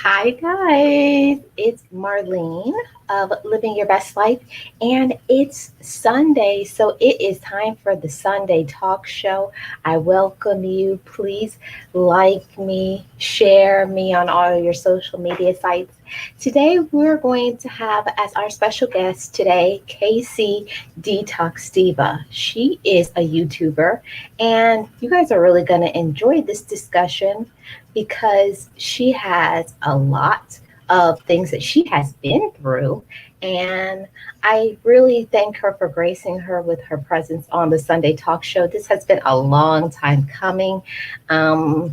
Hi, guys. It's Marlene of Living Your Best Life, and it's Sunday, so it is time for the Sunday Talk Show. I welcome you. Please like me, share me on all your social media sites. Today, we're going to have as our special guest today, Kcdetox Diva. She is a YouTuber, and you guys are really going to enjoy this discussion because she has a lot of things that she has been through. And I really thank her for gracing her with her presence on the Sunday Talk Show. This has been a long time coming.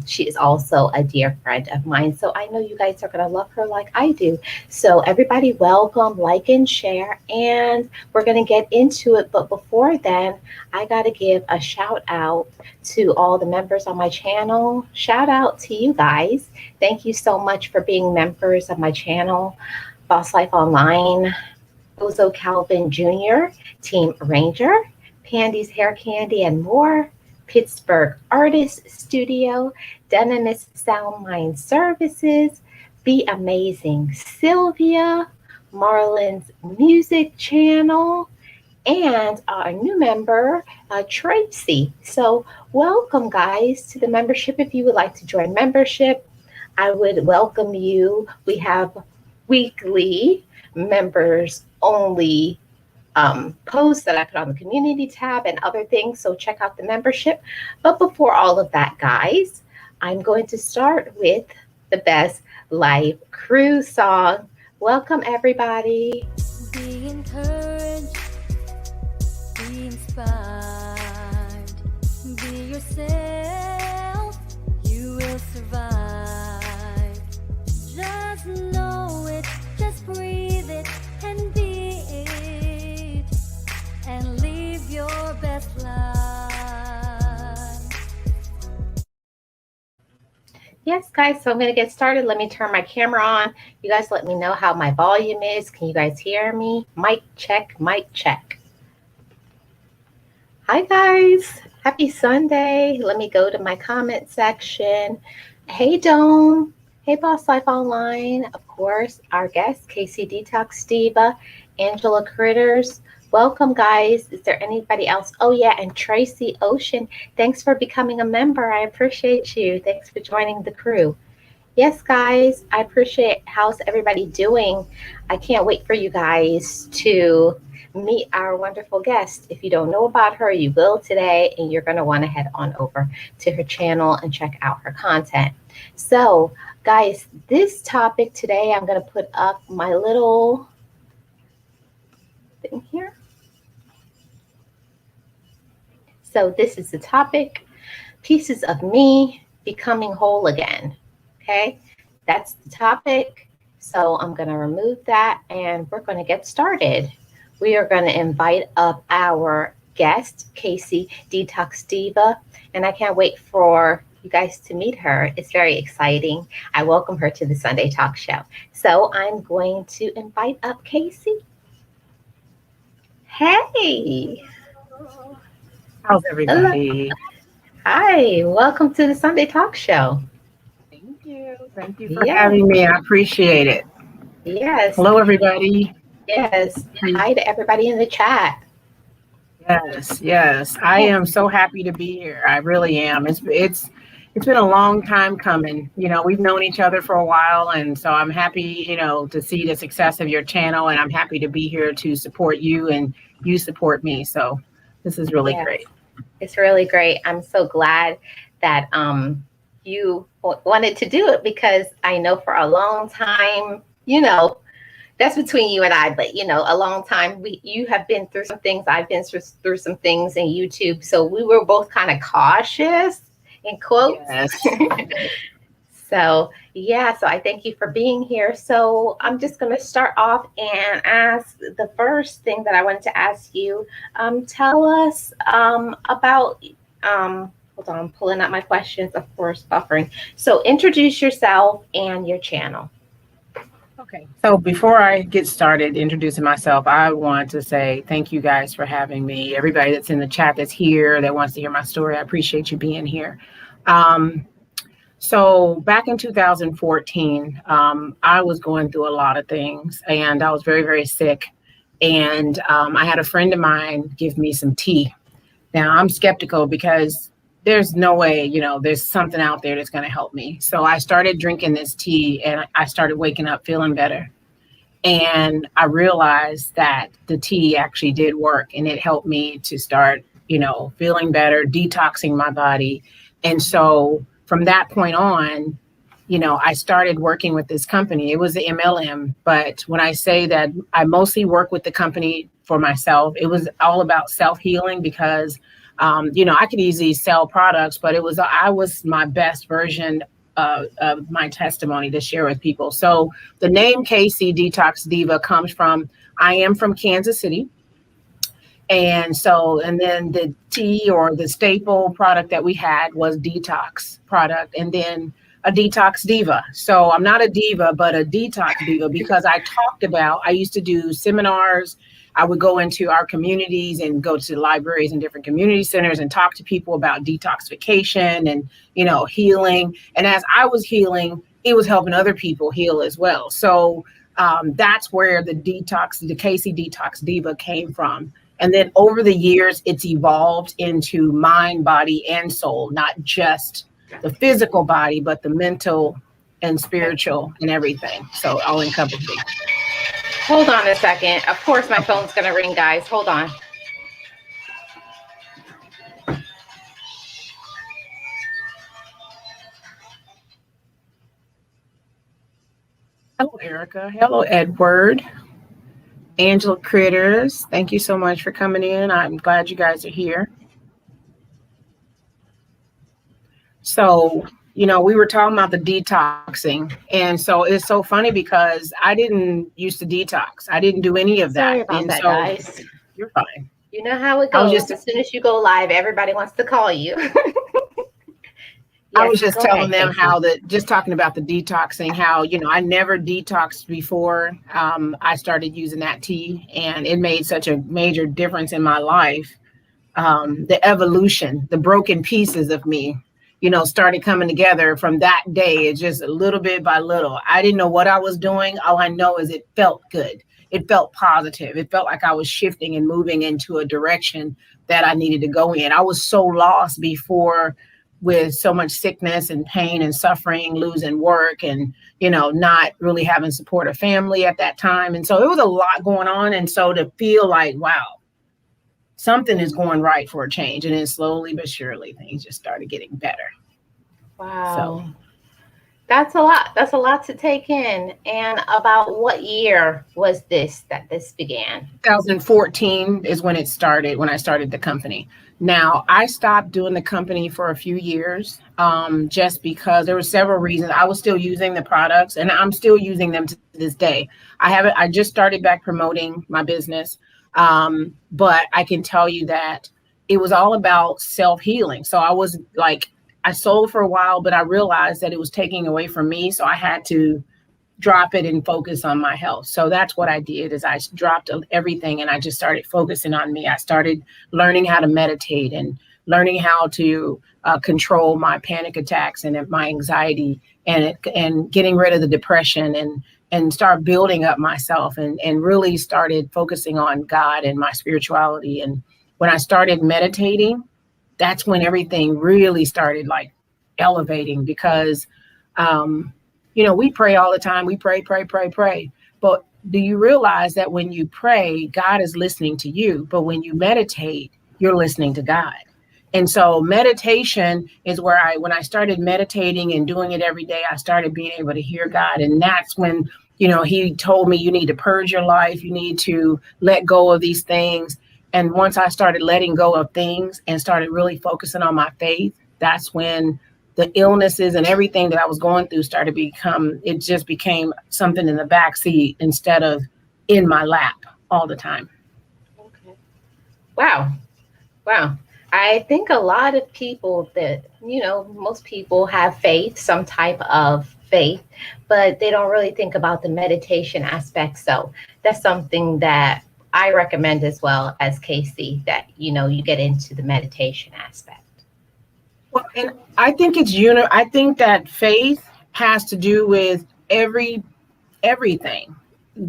She is also a dear friend of mine. So I know you guys are going to love her like I do. So everybody welcome, like, and share. And we're going to get into it. But before then, I got to give a shout out to all the members on my channel. Shout out to you guys. Thank you so much for being members of my channel. Boss Life Online, Ozo Calvin Jr., Team Ranger, Pandy's Hair Candy and More, Pittsburgh Artist Studio, Denimus Sound Mind Services, Be Amazing Sylvia, Marlon's Music Channel, and our new member, Tracy. So welcome, guys, to the membership. If you would like to join membership, I would welcome you. We have weekly members only posts that I put on the community tab and other things. So check out the membership. But before all of that, guys, I'm going to start with the Best Life Crew song. Welcome, everybody. Be encouraged, be inspired, be yourself, you will survive. Just know it, just breathe it, and be it, and live your best life. Yes, guys, so I'm going to get started. Let me turn my camera on. You guys let me know how my volume is. Can you guys hear me? Mic check, mic check. Hi, guys. Happy Sunday. Let me go to my comment section. Hey, Dome. Hey, Boss Life Online. Of course, our guest, Kcdetox Diva, Angela Critters. Welcome, guys. Is there anybody else? Oh, yeah, and Tracy Ocean. Thanks for becoming a member. I appreciate you. Thanks for joining the crew. Yes, guys, I appreciate how's everybody doing. I can't wait for you guys to meet our wonderful guest. If you don't know about her, you will today, and you're going to want to head on over to her channel and check out her content. So, guys, this topic today, I'm going to put up my little thing here. So this is the topic, pieces of me becoming whole again. Okay, that's the topic. So I'm going to remove that and we're going to get started. We are going to invite up our guest, Kcdetox Diva, and I can't wait for you guys to meet her. It's very exciting. I welcome her to the Sunday Talk Show. So I'm going to invite up Casey. Hey, How's hello. everybody? Hi, welcome to the Sunday Talk Show. Thank you. Thank you for Yes, having me. I appreciate it. yes, Hello, everybody. yes. Hey. Hi to everybody in the chat. Yes, yes. I Yes, am so happy to be here. I really am. It's been a long time coming. We've known each other for a while, and so I'm happy, to see the success of your channel, and I'm happy to be here to support you and you support me. So this is really yes. great. It's really great. I'm so glad that you wanted to do it because I know for a long time, that's between you and I, but a long time you have been through some things, I've been through some things in YouTube, so we were both kind of cautious in quotes. Yes. So yeah, so I thank you for being here. So I'm just going to start off and ask the first thing that I wanted to ask you. Tell us about. Hold on, I'm pulling up my questions. Of course, buffering. So introduce yourself and your channel. Okay. So before I get started introducing myself, I want to say thank you guys for having me. Everybody that's in the chat that's here that wants to hear my story, I appreciate you being here. Um, so back in 2014, I was going through a lot of things and I was very, very sick. And I had a friend of mine give me some tea. Now I'm skeptical because there's no way, there's something out there that's going to help me. So I started drinking this tea and I started waking up feeling better. And I realized that the tea actually did work and it helped me to start, feeling better, detoxing my body. And so from that point on, I started working with this company. It was the MLM. But when I say that I mostly work with the company for myself, it was all about self healing because, I could easily sell products, but I was my best version of my testimony to share with people. So the name Kcdetox Diva comes from, I am from Kansas City. And then the tea or the staple product that we had was detox product. And then a detox diva. So I'm not a diva, but a detox diva because I used to do seminars. I would go into our communities and go to libraries and different community centers and talk to people about detoxification and, healing. And as I was healing, it was helping other people heal as well. So that's where the Kcdetox Diva came from. And then over the years, it's evolved into mind, body, and soul, not just the physical body, but the mental and spiritual and everything. So all encompassing. Hold on a second. Of course, my phone's going to ring, guys. Hold on. Hello, Erica. Hello, Edward. Angela Critters. Thank you so much for coming in. I'm glad you guys are here. So, we were talking about the detoxing. And so it's so funny because I didn't used to detox. I didn't do any of that. Sorry about And that, so guys. you're fine. You know how it I was goes. just As soon as you go live, everybody wants to call you. I Yes, was just go telling ahead, them Casey. just talking about the detoxing, how, I never detoxed before I started using that tea, and it made such a major difference in my life. The evolution, the broken pieces of me, started coming together from that day. It's just a little bit by little. I didn't know what I was doing. All I know is it felt good. It felt positive. It felt like I was shifting and moving into a direction that I needed to go in. I was so lost before with so much sickness and pain and suffering, losing work and, not really having support of family at that time. And so it was a lot going on. And so to feel like, wow, something is going right for a change. And then slowly but surely things just started getting better. So Wow. That's a lot. That's a lot to take in. And about what year was this that this began? 2014 is when it started, when I started the company. Now, I stopped doing the company for a few years just because there were several reasons. I was still using the products and I'm still using them to this day. I just started back promoting my business. But I can tell you that it was all about self-healing. So I was like, I sold for a while, but I realized that it was taking away from me. So I had to drop it and focus on my health. So that's what I did is I dropped everything and I just started focusing on me. I started learning how to meditate and learning how to control my panic attacks and my anxiety and getting rid of the depression and start building up myself and really started focusing on God and my spirituality. And when I started meditating, that's when everything really started like elevating because we pray all the time. We pray, pray, pray, pray. But do you realize that when you pray, God is listening to you? But when you meditate, you're listening to God. And so meditation is where when I started meditating and doing it every day, I started being able to hear God. And that's when, he told me, you need to purge your life. You need to let go of these things. And once I started letting go of things and started really focusing on my faith, that's when the illnesses and everything that I was going through it just became something in the backseat instead of in my lap all the time. Okay. Wow. I think a lot of people most people have faith, some type of faith, but they don't really think about the meditation aspect. So that's something that I recommend as well as Kc, that, you get into the meditation aspect. Well, and I think I think that faith has to do with everything,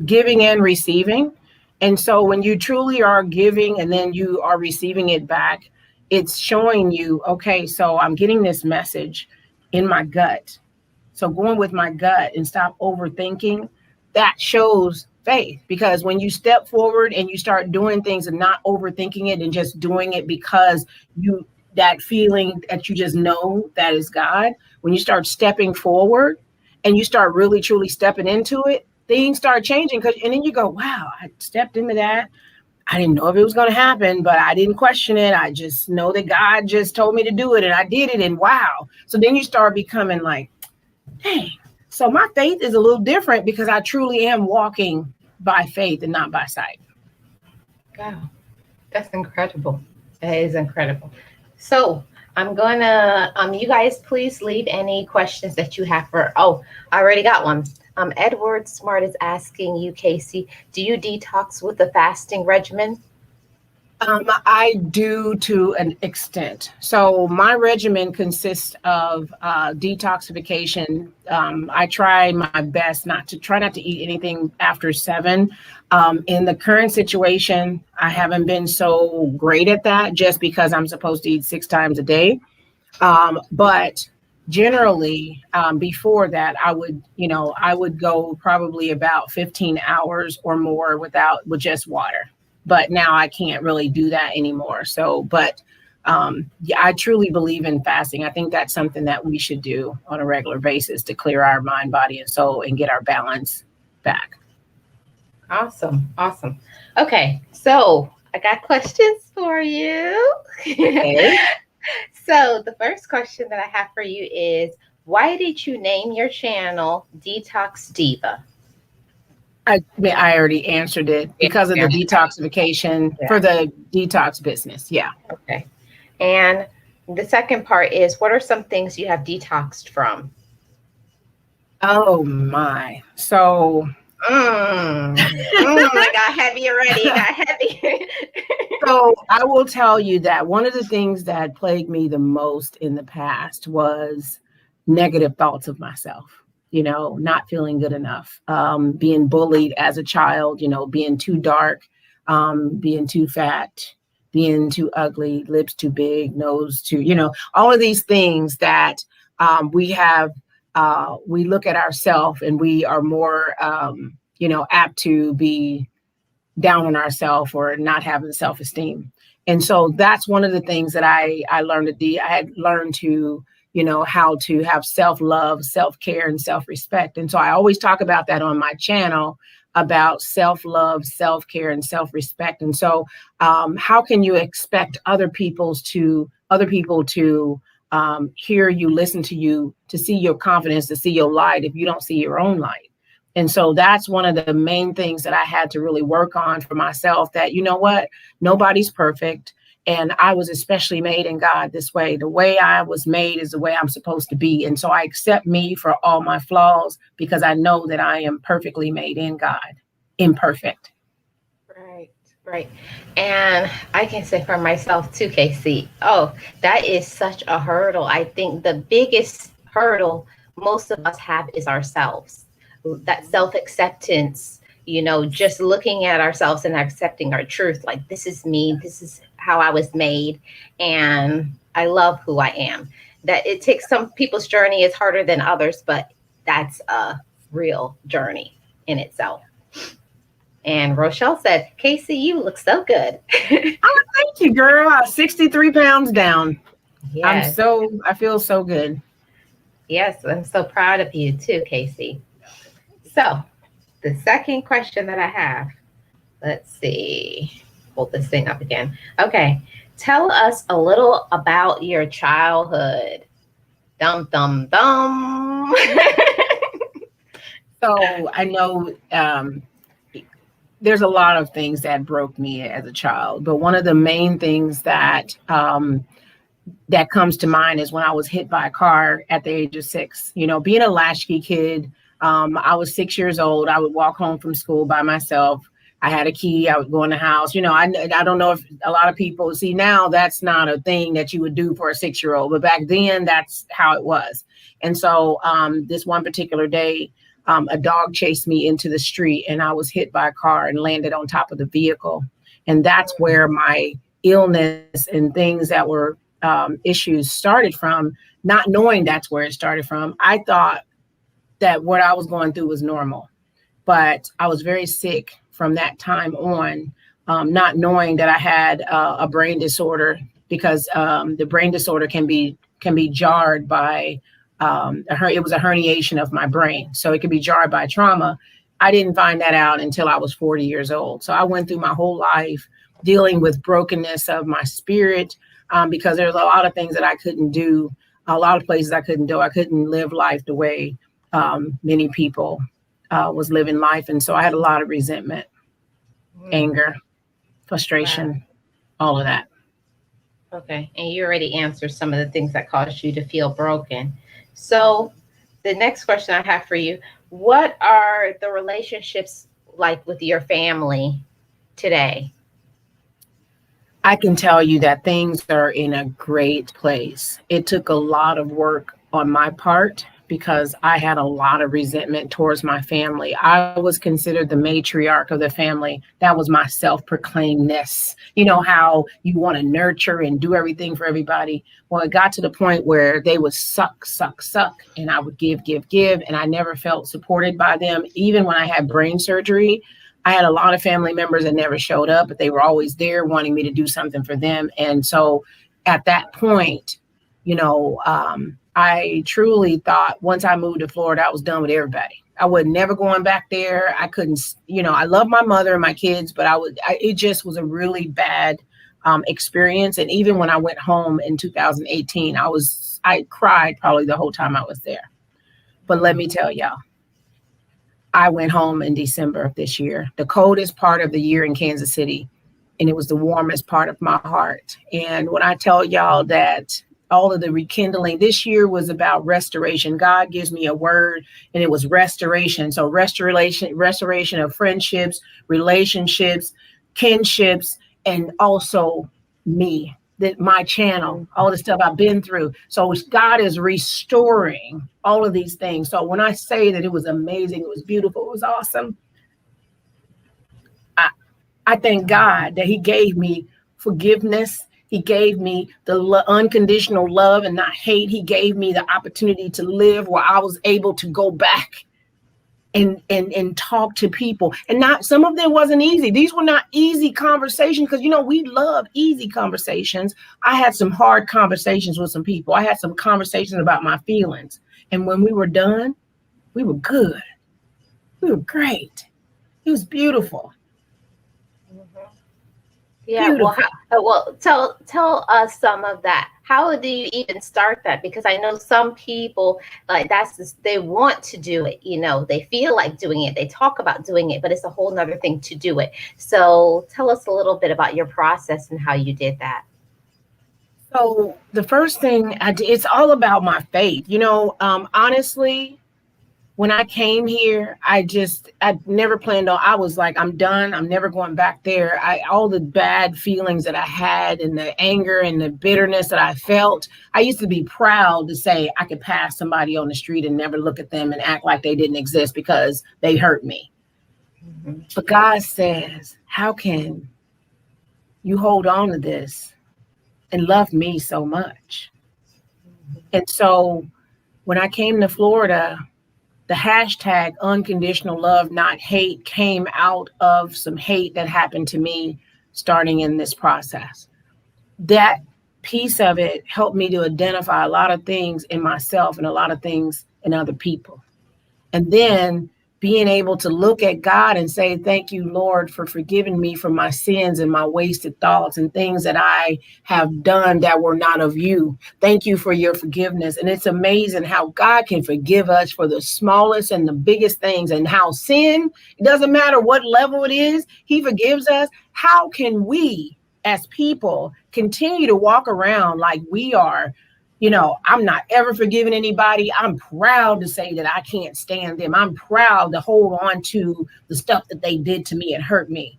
giving and receiving. And so when you truly are giving and then you are receiving it back, it's showing you, okay, so I'm getting this message in my gut. So going with my gut and stop overthinking, that shows faith. Because when you step forward and you start doing things and not overthinking it and just doing it because that feeling that you just know that is God, when you start stepping forward and you start really truly stepping into it, things start changing. And then you go, wow, I stepped into that. I didn't know if it was going to happen, but I didn't question it. I just know that God just told me to do it and I did it. And wow. So then you start becoming like, dang. So my faith is a little different because I truly am walking by faith and not by sight. Wow. That's incredible. That is incredible. So I'm going to, you guys, please leave any questions that you have I already got one. Edward Smart is asking you, Kc, do you detox with a fasting regimen? I do to an extent. So my regimen consists of detoxification. I try my best not to eat anything after 7. In the current situation, I haven't been so great at that just because I'm supposed to eat 6 times a day. But generally, before that, I would go probably about 15 hours or more with just water. But now I can't really do that anymore. So, but I truly believe in fasting. I think that's something that we should do on a regular basis to clear our mind, body, and soul and get our balance back. Awesome. Okay, so I got questions for you. Okay. So the first question that I have for you is, why did you name your channel Detox Diva? I already answered it because of the detoxification for the detox business. Yeah. Okay. And the second part is, what are some things you have detoxed from? Oh my. So I got heavy already. It got heavy. So I will tell you that one of the things that plagued me the most in the past was negative thoughts of myself. Not feeling good enough, being bullied as a child, being too dark, being too fat, being too ugly, lips too big, nose too, all of these things that we have, we look at ourselves and we are more, apt to be down on ourselves or not having self-esteem. And so that's one of the things that I learned to do. I had learned to how to have self-love, self-care, and self-respect. And so I always talk about that on my channel, about self-love, self-care, and self-respect. And so how can you expect other people to hear you, listen to you, to see your confidence, to see your light if you don't see your own light? And so that's one of the main things that I had to really work on for myself, that, nobody's perfect. And I was especially made in God this way. The way I was made is the way I'm supposed to be. And so I accept me for all my flaws because I know that I am perfectly made in God, imperfect. Right, right. And I can say for myself too, Casey. Oh, that is such a hurdle. I think the biggest hurdle most of us have is ourselves. That self acceptance, just looking at ourselves and accepting our truth. Like, this is me, this is how I was made, and I love who I am. That it takes some people's journey is harder than others, but that's a real journey in itself. And Rochelle said, Casey, you look so good. Oh, thank you, girl. 63 pounds down. Yes, I feel so good. yes, I'm so proud of you too, Casey. So, the second question that I have, let's see, hold this thing up again. Okay, tell us a little about your childhood. Dum, dum, dum. So I know there's a lot of things that broke me as a child, but one of the main things that comes to mind is when I was hit by a car at the age of 6. Being a latchkey kid, I was 6 years old. I would walk home from school by myself. I had a key. I would go in the house. I don't know if a lot of people see now that's not a thing that you would do for a 6-year-old, but back then that's how it was. And so this one particular day, a dog chased me into the street and I was hit by a car and landed on top of the vehicle. And that's where my illness and things that were issues started from, not knowing that's where it started from. I thought that what I was going through was normal, but I was very sick from that time on, not knowing that I had a brain disorder because the brain disorder can be jarred by it was a herniation of my brain. So it could be jarred by trauma. I didn't find that out until I was 40 years old. So I went through my whole life dealing with brokenness of my spirit because there's a lot of things that I couldn't do, a lot of places I couldn't do. I couldn't live life the way many people was living life. And so I had a lot of resentment, anger, frustration, Wow. all of that. Okay. And you already answered some of the things that caused you to feel broken. So, the next question I have for you, what are the relationships like with your family today? I can tell you that things are in a great place. It took a lot of work on my part because I had a lot of resentment towards my family. I was considered the matriarch of the family. That was my self-proclaimedness. You know how you want to nurture and do everything for everybody. Well, it got to the point where they would suck, suck, suck, and I would give, give, give, and I never felt supported by them. Even when I had brain surgery, I had a lot of family members that never showed up, but they were always there wanting me to do something for them. And so at that point, I truly thought once I moved to Florida, I was done with everybody. I was never going back there. I couldn't, I love my mother and my kids, but it just was a really bad experience. And even when I went home in 2018, I cried probably the whole time I was there. But let me tell y'all, I went home in December of this year, the coldest part of the year in Kansas City. And it was the warmest part of my heart. And when I tell y'all that all of the rekindling this year was about restoration, God gives me a word and it was restoration. So restoration of friendships, relationships, kinships, and also me, that my channel, all the stuff I've been through. So God is restoring all of these things. So when I say that it was amazing, it was beautiful, it was awesome, I thank God that he gave me forgiveness. He gave me the unconditional love and not hate. He gave me the opportunity to live where I was able to go back and talk to people. And not, some of them wasn't easy. These were not easy conversations because, we love easy conversations. I had some hard conversations with some people. I had some conversations about my feelings. And when we were done, we were good. We were great. It was beautiful. Yeah, well, Beautiful. tell us some of that. How do you even start that? Because I know some people like they want to do it. They feel like doing it. They talk about doing it, but it's a whole nother thing to do it. So tell us a little bit about your process and how you did that. So the first thing I did, it's all about my faith. Honestly, when I came here, I never planned on, I was like, I'm done. I'm never going back there. All the bad feelings that I had and the anger and the bitterness that I felt, I used to be proud to say I could pass somebody on the street and never look at them and act like they didn't exist because they hurt me. Mhm. But God says, how can you hold on to this and love me so much? And so when I came to Florida, the hashtag unconditional love, not hate, came out of some hate that happened to me starting in this process. That piece of it helped me to identify a lot of things in myself and a lot of things in other people. And then being able to look at God and say, thank you, Lord, for forgiving me for my sins and my wasted thoughts and things that I have done that were not of you. Thank you for your forgiveness. And it's amazing how God can forgive us for the smallest and the biggest things, and how sin, it doesn't matter what level it is, he forgives us. How can we as people continue to walk around like we are, I'm not ever forgiving anybody. I'm proud to say that I can't stand them. I'm proud to hold on to the stuff that they did to me and hurt me.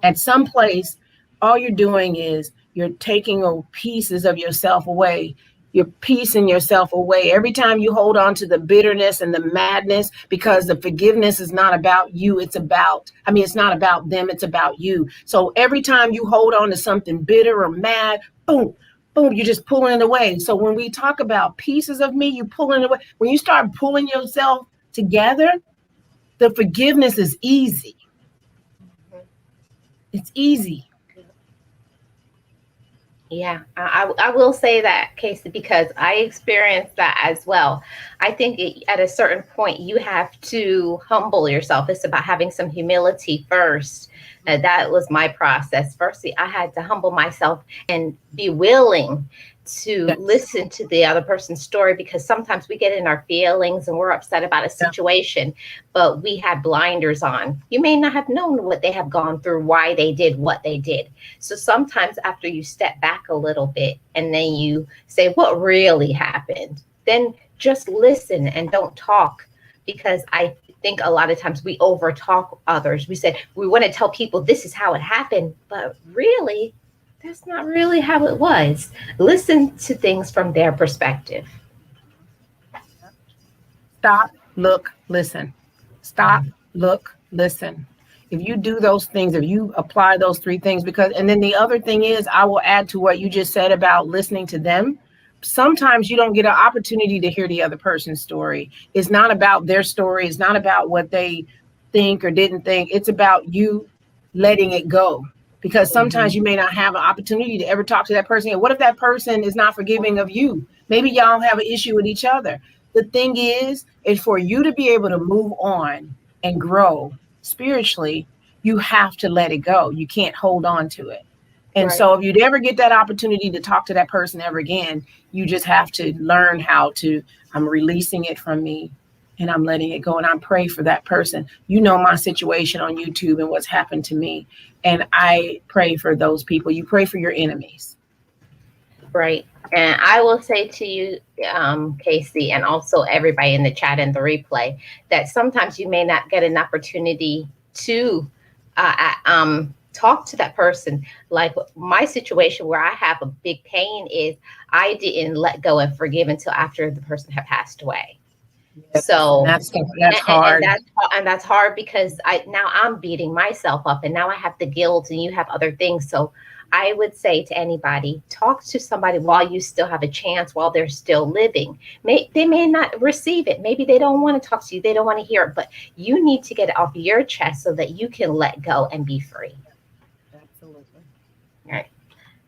At some place, all you're doing is you're taking pieces of yourself away. You're piecing yourself away. Every time you hold on to the bitterness and the madness, because the forgiveness is not about you. It's not about them. It's about you. So every time you hold on to something bitter or mad, boom, boom, you're just pulling it away. So when we talk about pieces of me, you're pulling it away. When you start pulling yourself together, the forgiveness is easy. It's easy. Yeah, I will say that, Casey, because I experienced that as well. I think at a certain point, you have to humble yourself. It's about having some humility first. That was my process. Firstly, I had to humble myself and be willing to Yes. listen to the other person's story, because sometimes we get in our feelings and we're upset about a Yeah. situation, but we had blinders on. You may not have known what they have gone through, why they did what they did. So sometimes after you step back a little bit and then you say, what really happened? Then just listen and don't talk, because I think a lot of times we over talk others. We said we want to tell people this is how it happened, but really, that's not really how it was. Listen to things from their perspective. Stop, look, listen. Stop, look, listen. If you do those things, if you apply those three things, and then the other thing is, I will add to what you just said about listening to them. Sometimes you don't get an opportunity to hear the other person's story. It's not about their story. It's not about what they think or didn't think. It's about you letting it go. Because sometimes Mhm. you may not have an opportunity to ever talk to that person. And what if that person is not forgiving of you? Maybe y'all have an issue with each other. The thing is for you to be able to move on and grow spiritually, you have to let it go. You can't hold on to it. And Right. so if you'd ever get that opportunity to talk to that person ever again, you just have to learn how to, I'm releasing it from me and I'm letting it go. And I pray for that person. You know my situation on YouTube and what's happened to me. And I pray for those people. You pray for your enemies. Right. And I will say to you, Casey, and also everybody in the chat and the replay, that sometimes you may not get an opportunity to talk to that person. Like my situation where I have a big pain is I didn't let go and forgive until after the person had passed away. Yes, and So that's and hard. that's hard, because I'm beating myself up, and now I have the guilt and you have other things. So I would say to anybody, talk to somebody while you still have a chance, while they're still living. They may not receive it, maybe they don't want to talk to you, they don't want to hear it, but you need to get it off your chest so that you can let go and be free. Absolutely. All right,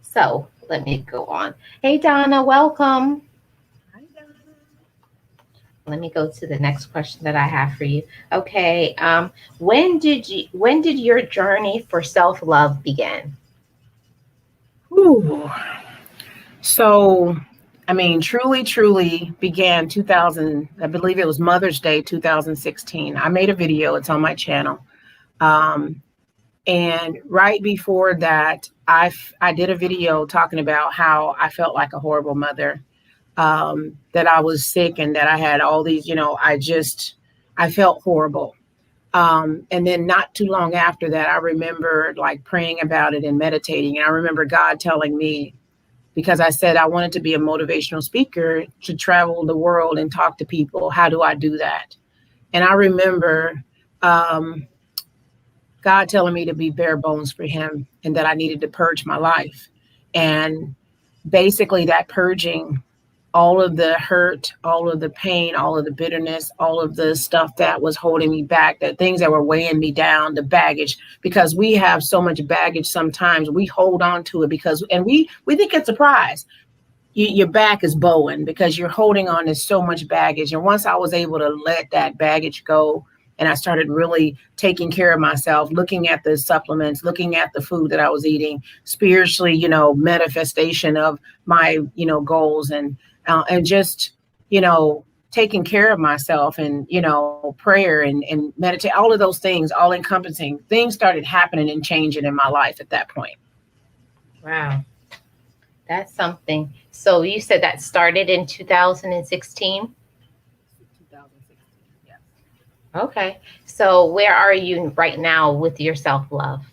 so let me go on. Hey Donna, welcome. Hi, Donna. Let me go to the next question that I have for you. Okay. When did your journey for self-love begin? Ooh. So, I mean, truly began 2000, I believe it was Mother's Day 2016. I made a video, it's on my channel. Um, And right before that, I did a video talking about how I felt like a horrible mother, that I was sick and that I had all these, I felt horrible. And then not too long after that, I remember like praying about it and meditating. And I remember God telling me, because I said I wanted to be a motivational speaker to travel the world and talk to people. How do I do that? And I remember um, God telling me to be bare bones for him and that I needed to purge my life. And basically, that purging all of the hurt, all of the pain, all of the bitterness, all of the stuff that was holding me back, the things that were weighing me down, the baggage, because we have so much baggage sometimes we hold on to it because, and we think it's a prize. Your back is bowing because you're holding on to so much baggage. And once I was able to let that baggage go and I started really taking care of myself, looking at the supplements, looking at the food that I was eating, spiritually, manifestation of my, goals and just, taking care of myself and, prayer and meditate, all of those things, all encompassing things started happening and changing in my life at that point. Wow. That's something. So you said that started in 2016? 2016, yes. Okay. So where are you right now with your self-love?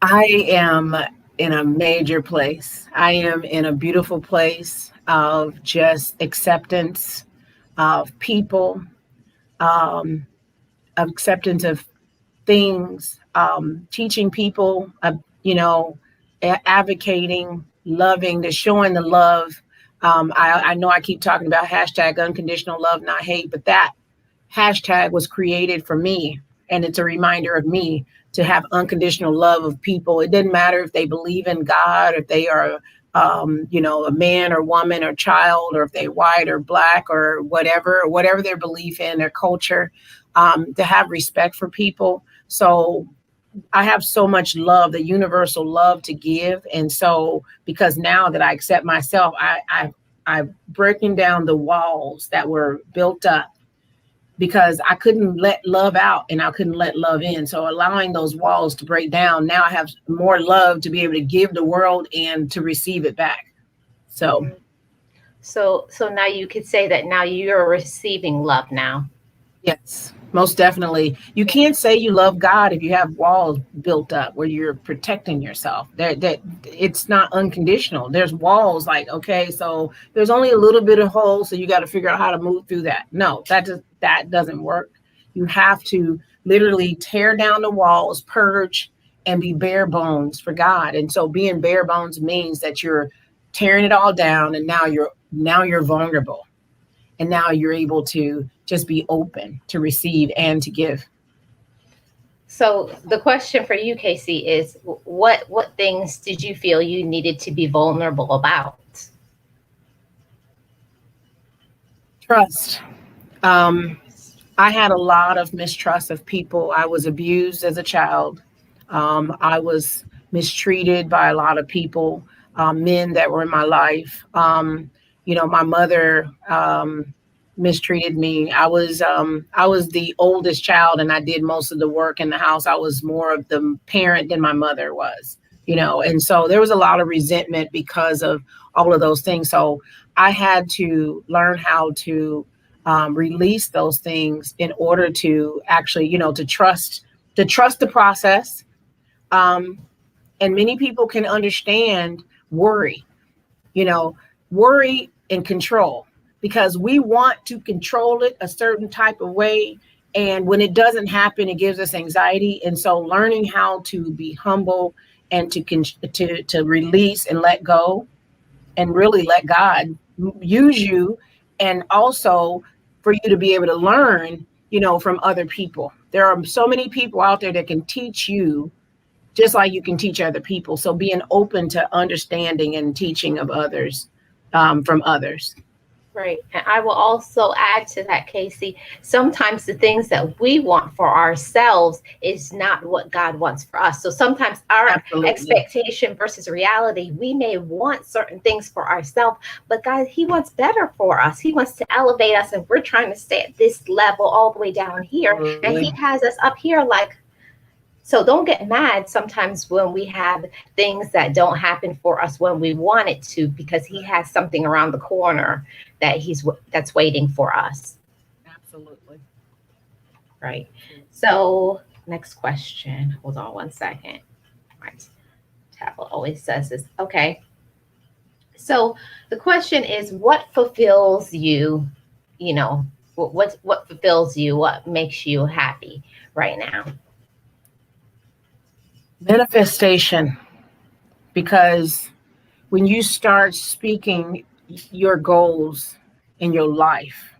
I am in a major place. I am in a beautiful place of just acceptance of people, um, acceptance of things, teaching people, advocating, loving, the showing the love. I know I keep talking about hashtag unconditional love, not hate, but that hashtag was created for me. And it's a reminder of me to have unconditional love of people. It doesn't matter if they believe in God, if they are, a man or woman or child, or if they're white or black or whatever their belief in, their culture, to have respect for people. So I have so much love, the universal love to give. And so because now that I accept myself, I've broken down the walls that were built up because I couldn't let love out and I couldn't let love in. So allowing those walls to break down, now I have more love to be able to give the world and to receive it back. So So now you could say that now you're receiving love now. yes, most definitely. You can't say you love God if you have walls built up where you're protecting yourself. That it's not unconditional. There's walls like, okay, so there's only a little bit of hole, so you got to figure out how to move through that. No, that doesn't work. You have to literally tear down the walls, purge, and be bare bones for God. And so being bare bones means that you're tearing it all down, and now you're vulnerable and now you're able to just be open to receive and to give. So the question for you, Casey, is what things did you feel you needed to be vulnerable about? Trust. um, I had a lot of mistrust of people. I was abused as a child. I was mistreated by a lot of people, men that were in my life. My mother mistreated me. I was the oldest child, and I did most of the work in the house. I was more of the parent than my mother was. And so there was a lot of resentment because of all of those things. So I had to learn how to release those things in order to actually, to trust the process. Um, and many people can understand worry, you know, worry and control, because we want to control it a certain type of way. And when it doesn't happen, it gives us anxiety. And so learning how to be humble and to release and let go and really let God use you, and also for you to be able to learn, from other people. There are so many people out there that can teach you just like you can teach other people. So being open to understanding and teaching of others, from others. Right. And I will also add to that, Casey, sometimes the things that we want for ourselves is not what God wants for us. So sometimes our Absolutely. expectation versus reality, we may want certain things for ourselves, but God, He wants better for us. He wants to elevate us, and we're trying to stay at this level all the way down here. And He Absolutely. has us up here like So don't get mad sometimes when we have things that don't happen for us when we want it to, because he has something around the corner that's waiting for us, Absolutely. right? So next question. Hold on one second. My tablet always says this. Okay. So the question is, what fulfills you? You know, what fulfills you? What makes you happy right now? Manifestation, because when you start speaking your goals in your life,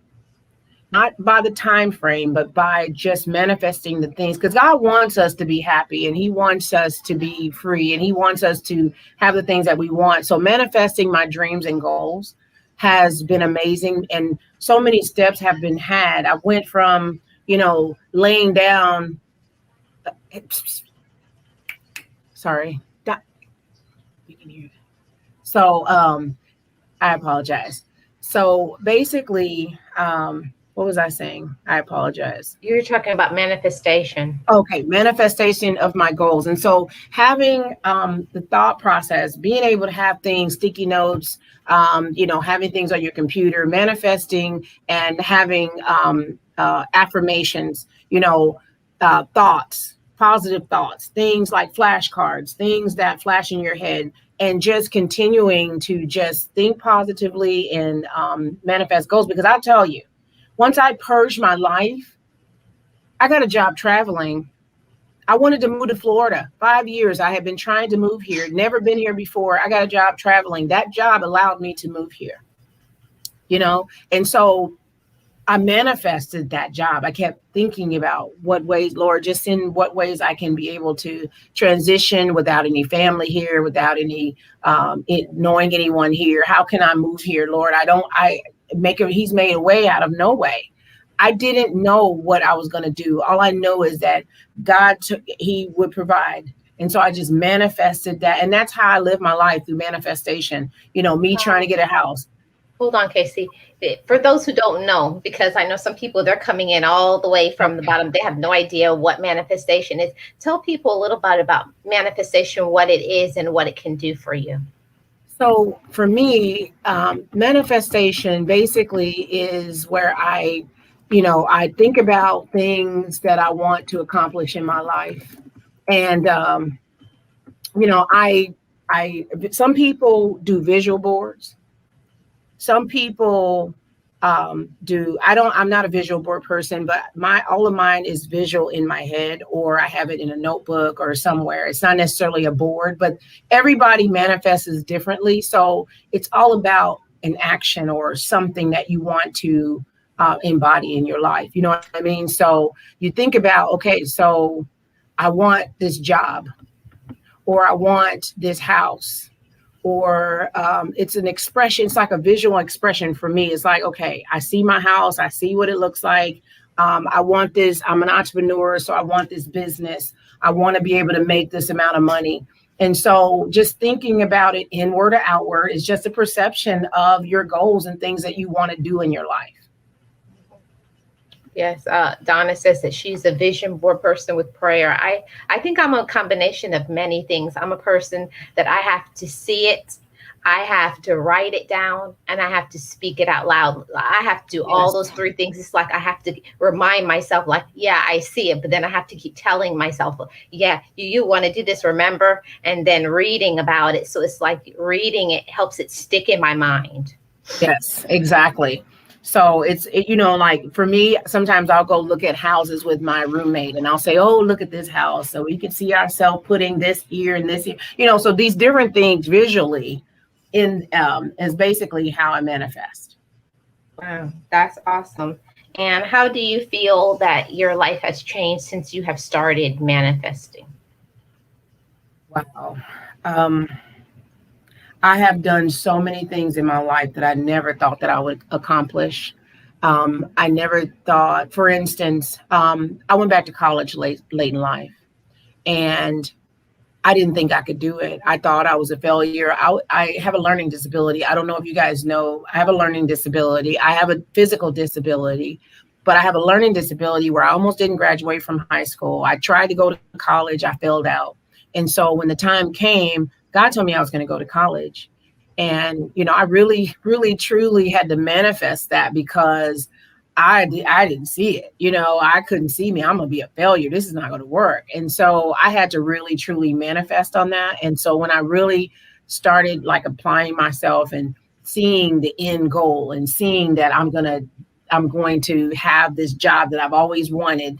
not by the time frame, but by just manifesting the things, because God wants us to be happy and he wants us to be free and he wants us to have the things that we want. So manifesting my dreams and goals has been amazing, and so many steps have been had. I went from, laying down, sorry, you can hear. So I apologize. So basically, what was I saying? I apologize. You're talking about manifestation. Okay, manifestation of my goals. And so having the thought process, being able to have things, sticky notes, having things on your computer, manifesting and having affirmations, thoughts, positive thoughts, things like flashcards, things that flash in your head, and just continuing to just think positively and manifest goals. Because I'll tell you, once I purged my life, I got a job traveling. I wanted to move to Florida. 5 years I had been trying to move here, never been here before. I got a job traveling. That job allowed me to move here, and so I manifested that job. I kept thinking about what ways, Lord, just in what ways I can be able to transition without any family here, without any knowing anyone here. How can I move here, Lord? He's made a way out of no way. I didn't know what I was going to do. All I know is that he would provide. And so I just manifested that. And that's how I live my life, through manifestation, me trying to get a house. Hold on, Casey. For those who don't know, because I know some people, they're coming in all the way from the bottom. They have no idea what manifestation is. Tell people a little bit about manifestation, what it is and what it can do for you. So for me, manifestation basically is where I think about things that I want to accomplish in my life. And, some people do visual boards. Some people I'm not a visual board person, but all of mine is visual in my head, or I have it in a notebook or somewhere. It's not necessarily a board, but everybody manifests differently. So it's all about an action or something that you want to embody in your life. You know what I mean? So you think about, okay, so I want this job, or I want this house, or it's an expression. It's like a visual expression for me. It's like, okay, I see my house. I see what it looks like. I want this. I'm an entrepreneur, so I want this business. I want to be able to make this amount of money. And so just thinking about it inward or outward is just a perception of your goals and things that you want to do in your life. Yes, Donna says that she's a vision board person with prayer. I think I'm a combination of many things. I'm a person that I have to see it, I have to write it down, and I have to speak it out loud. I have to do all those three things. It's like I have to remind myself, like, yeah, I see it, but then I have to keep telling myself, yeah, you want to do this, remember, and then reading about it. So it's like reading it helps it stick in my mind. Yes, exactly. So like for me, sometimes I'll go look at houses with my roommate and I'll say, oh, look at this house. So we can see ourselves putting this here and this here, so these different things visually is basically how I manifest. Wow, that's awesome. And how do you feel that your life has changed since you have started manifesting? Wow. I have done so many things in my life that I never thought that I would accomplish. I never thought, for instance, I went back to college late in life, and I didn't think I could do it. I thought I was a failure. I have a learning disability. I don't know if you guys know, I have a learning disability. I have a physical disability, but I have a learning disability where I almost didn't graduate from high school. I tried to go to college. I failed out. And so when the time came, God told me I was going to go to college. And, I really, really, truly had to manifest that because I didn't see it. I couldn't see me. I'm going to be a failure. This is not going to work. And so I had to really, truly manifest on that. And so when I really started like applying myself and seeing the end goal and seeing that I'm going to have this job that I've always wanted,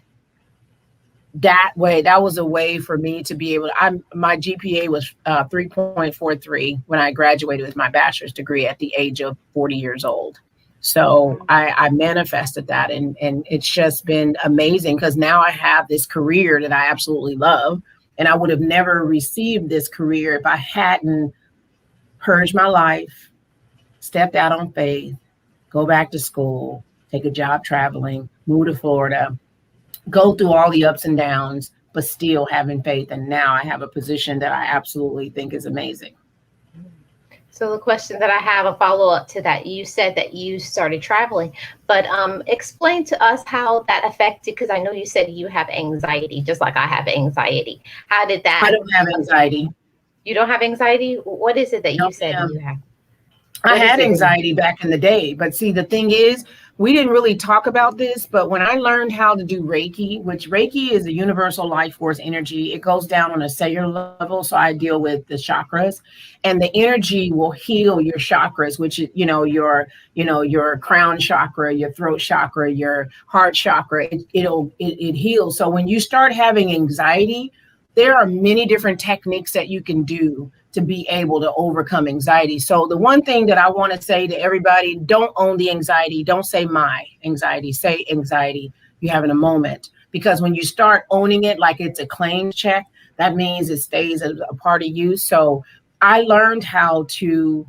that was a way for me to be able to, my GPA was 3.43 when I graduated with my bachelor's degree at the age of 40 years old. So I manifested that, and it's just been amazing because now I have this career that I absolutely love, and I would have never received this career if I hadn't purged my life, stepped out on faith, go back to school, take a job traveling, move to Florida, go through all the ups and downs, but still having faith. And now I have a position that I absolutely think is amazing. So the question that I have, a follow-up to that, you said that you started traveling, but explain to us how that affected, because I know you said you have anxiety, just like I have anxiety. How did that? I don't have anxiety. You don't have anxiety? What is it that you said you have? I had anxiety back in the day, but see, the thing is, we didn't really talk about this, but when I learned how to do Reiki, which Reiki is a universal life force energy, it goes down on a cellular level. So I deal with the chakras, and the energy will heal your chakras, which is, your crown chakra, your throat chakra, your heart chakra. It heals. So when you start having anxiety, there are many different techniques that you can do to be able to overcome anxiety. So the one thing that I want to say to everybody, don't own the anxiety. Don't say my anxiety, say anxiety you have in a moment. Because when you start owning it like it's a claim check, that means it stays as a part of you. So I learned how to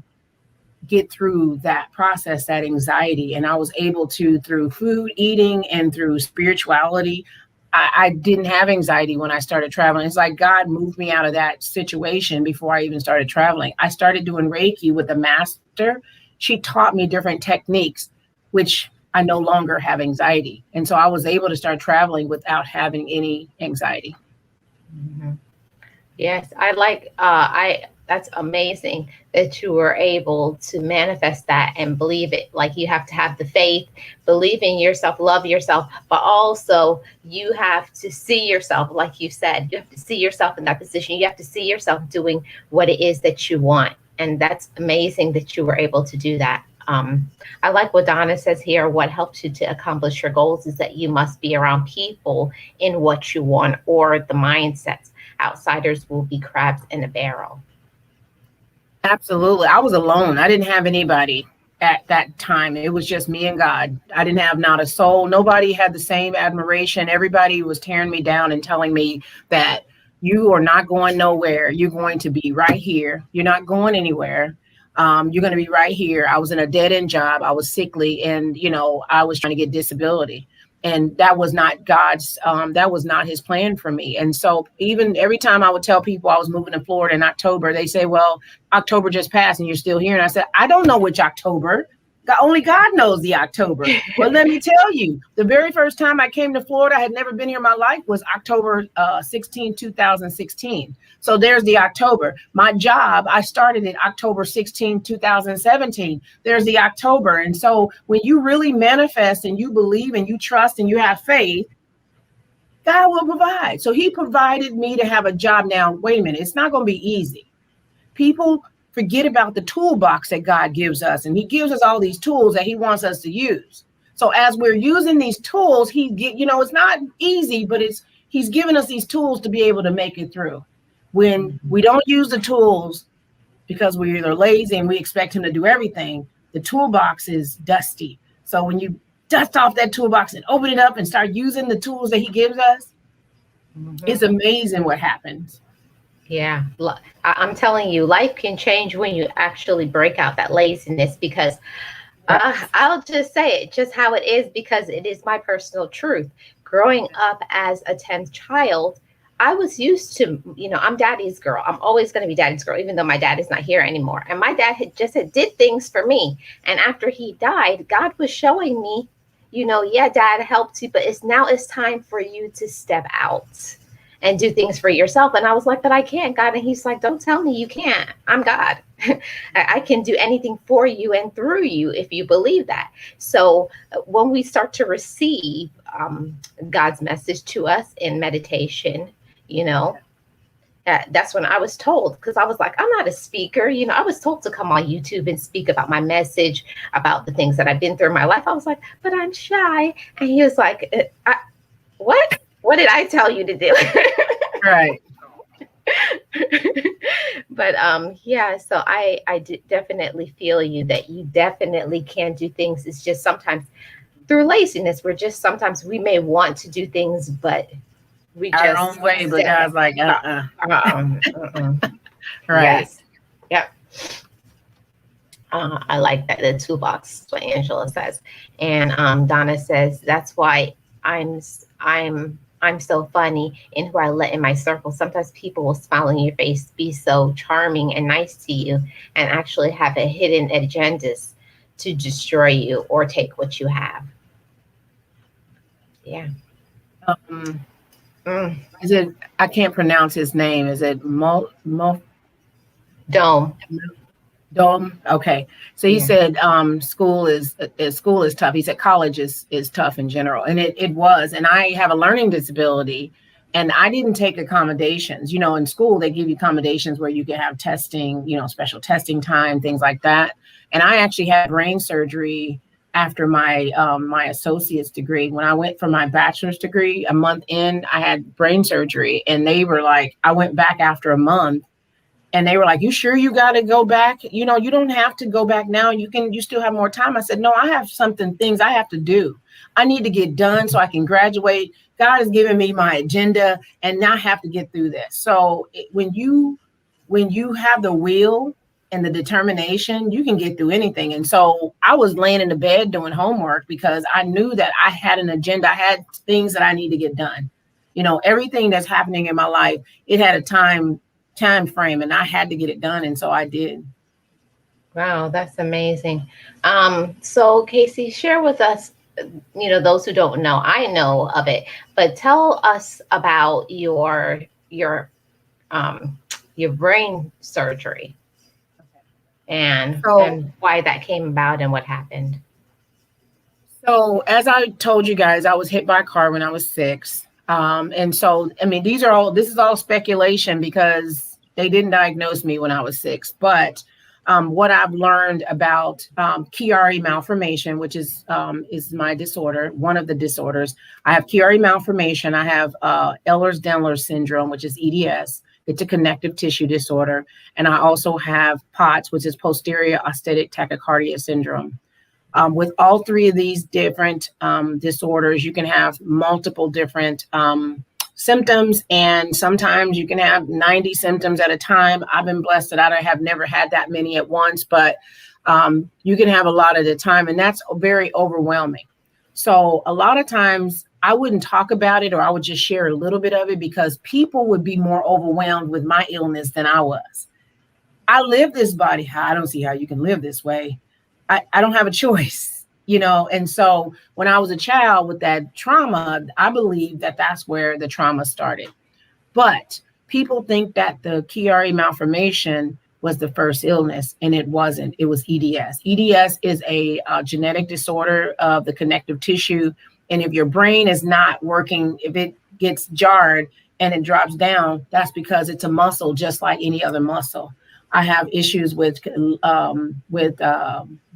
get through that process, that anxiety. And I was able to, through food, eating, and through spirituality, I didn't have anxiety when I started traveling. It's like God moved me out of that situation before I even started traveling. I started doing Reiki with a master. She taught me different techniques, which I no longer have anxiety. And so I was able to start traveling without having any anxiety. Mm-hmm. Yes, that's amazing that you were able to manifest that and believe it. Like, you have to have the faith, believe in yourself, love yourself, but also you have to see yourself, like you said, you have to see yourself in that position. You have to see yourself doing what it is that you want. And that's amazing that you were able to do that. I like what Donna says here. What helps you to accomplish your goals is that you must be around people in what you want, or the mindsets. Outsiders will be crabs in a barrel. Absolutely. I was alone. I didn't have anybody at that time. It was just me and God. I didn't have not a soul. Nobody had the same admiration. Everybody was tearing me down and telling me that you are not going nowhere. You're going to be right here. You're not going anywhere. You're going to be right here. I was in a dead end job. I was sickly, and, I was trying to get disability. And that was not God's, that was not his plan for me. And so even every time I would tell people I was moving to Florida in October, they say, well, October just passed and you're still here. And I said, I don't know which October. Only God knows the October. Well, let me tell you, the very first time I came to Florida, I had never been here in my life, was October 16, 2016. So there's the October. My job, I started in October 16, 2017. There's the October. And so when you really manifest and you believe and you trust and you have faith, God will provide. So he provided me to have a job. Now, wait a minute, it's not going to be easy. People forget about the toolbox that God gives us, and he gives us all these tools that he wants us to use. So as we're using these tools, it's not easy, but he's given us these tools to be able to make it through. When we don't use the tools because we're either lazy and we expect him to do everything, the toolbox is dusty. So when you dust off that toolbox and open it up and start using the tools that he gives us, it's amazing what happens. Yeah, I'm telling you, life can change when you actually break out that laziness, because I'll just say it just how it is, because it is my personal truth. Growing up as a 10th child, I was used to, I'm daddy's girl. I'm always going to be daddy's girl, even though my dad is not here anymore. And my dad did things for me. And after he died, God was showing me, yeah, dad helped you, but it's time for you to step out and do things for yourself. And I was like, but I can't, God. And he's like, don't tell me you can't. I'm God. I can do anything for you and through you if you believe that. So when we start to receive God's message to us in meditation, you know, that's when I was told, because I was like, I'm not a speaker. I was told to come on YouTube and speak about my message, about the things that I've been through in my life. I was like, but I'm shy. And he was like, what? What did I tell you to do? Right. But yeah, so definitely feel you that you definitely can do things. It's just sometimes through laziness, sometimes we may want to do things, but we Our just own way, but step God's like, back. right. Yes. Yep. I like that, the toolbox, what Angela says. And Donna says, that's why I'm so funny in who I let in my circle. Sometimes people will smile in your face, be so charming and nice to you, and actually have a hidden agendas to destroy you or take what you have. Yeah. Um, Mm. is it? I can't pronounce his name. Is it Dome. Dom? Okay. So he Yeah. said school is tough. He said college is tough in general. And it was. And I have a learning disability and I didn't take accommodations. In school they give you accommodations where you can have testing, special testing time, things like that. And I actually had brain surgery after my associate's degree. When I went for my bachelor's degree, a month in, I had brain surgery and they were like, I went back after a month. And they were like, you sure you got to go back? You don't have to go back now. You still have more time. I said, no, I have things I have to do. I need to get done so I can graduate. God has given me my agenda and now I have to get through this. So when you have the will and the determination, you can get through anything. And so I was laying in the bed doing homework because I knew that I had an agenda. I had things that I need to get done. Everything that's happening in my life, it had a time frame and I had to get it done. And so I did. Wow, that's amazing. So Casey, share with us, those who don't know, I know of it, but tell us about your um your brain surgery and why that came about and what happened. So as I told you guys, I was hit by a car when I was 6. And so, I mean, this is all speculation because they didn't diagnose me when I was 6. But what I've learned about Chiari malformation, which is my disorder, one of the disorders. I have Chiari malformation. I have Ehlers-Danlos syndrome, which is EDS. It's a connective tissue disorder. And I also have POTS, which is posterior osteotic tachycardia syndrome. With all three of these different disorders, you can have multiple different symptoms, and sometimes you can have 90 symptoms at a time. I've been blessed that I have never had that many at once, but you can have a lot at a time, and that's very overwhelming. So a lot of times I wouldn't talk about it, or I would just share a little bit of it because people would be more overwhelmed with my illness than I was. I live this body. I don't see how you can live this way. I don't have a choice, And so when I was a child with that trauma, I believe that that's where the trauma started. But people think that the Chiari malformation was the first illness, and it wasn't. It was EDS. EDS is a genetic disorder of the connective tissue. And if your brain is not working, if it gets jarred and it drops down, that's because it's a muscle just like any other muscle. I have issues with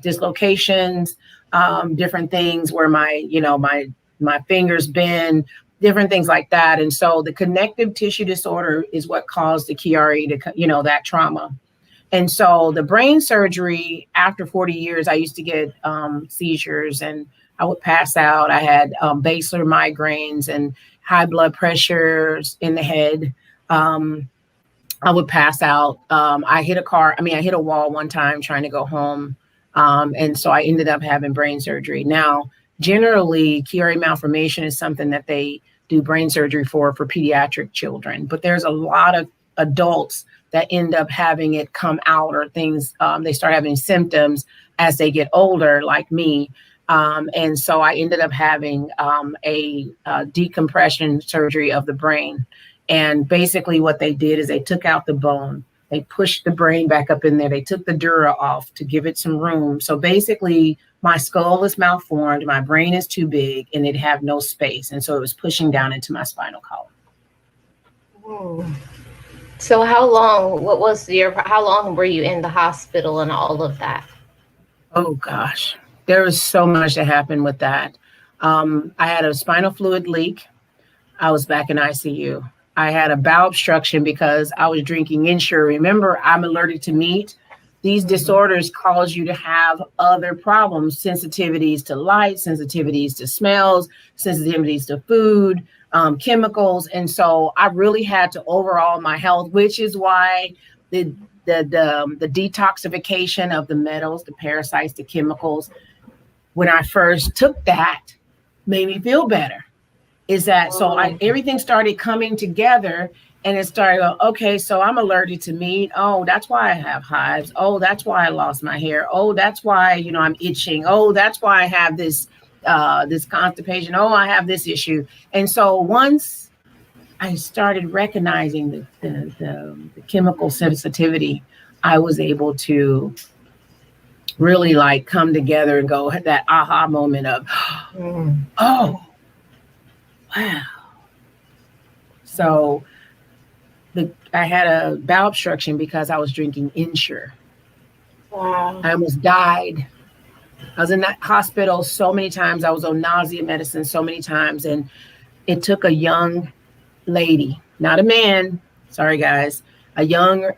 dislocations, different things where my fingers bend, different things like that. And so the connective tissue disorder is what caused the Chiari to, that trauma. And so the brain surgery, after 40 years, I used to get seizures and I would pass out. I had basilar migraines and high blood pressures in the head. I would pass out. I hit a wall one time trying to go home. And so I ended up having brain surgery. Now, generally, Chiari malformation is something that they do brain surgery for pediatric children. But there's a lot of adults that end up having it come out or things. They start having symptoms as they get older, like me. And so I ended up having a decompression surgery of the brain. And basically, what they did is they took out the bone, they pushed the brain back up in there, they took the dura off to give it some room. So basically, my skull is malformed, my brain is too big, and it had no space. And so it was pushing down into my spinal column. Hmm. So how long, how long were you in the hospital and all of that? Oh gosh, there was so much that happened with that. I had a spinal fluid leak. I was back in ICU. I had a bowel obstruction because I was drinking Ensure. Remember, I'm allergic to meat. These Mhm. disorders cause you to have other problems, sensitivities to light, sensitivities to smells, sensitivities to food, chemicals. And so I really had to overhaul my health, which is why the the detoxification of the metals, the parasites, the chemicals, when I first took that, made me feel better. Is that so? Mm. Everything started coming together, and it started going, okay, so I'm allergic to meat. Oh, that's why I have hives. Oh, that's why I lost my hair. Oh, that's why, I'm itching. Oh, that's why I have this constipation. Oh, I have this issue. And so once I started recognizing the chemical sensitivity, I was able to really like come together and go that aha moment of, Mm. oh, wow. So I had a bowel obstruction because I was drinking Ensure. Wow. I almost died. I was in that hospital so many times. I was on nausea medicine so many times. And it took a young lady, not a man, sorry guys, a young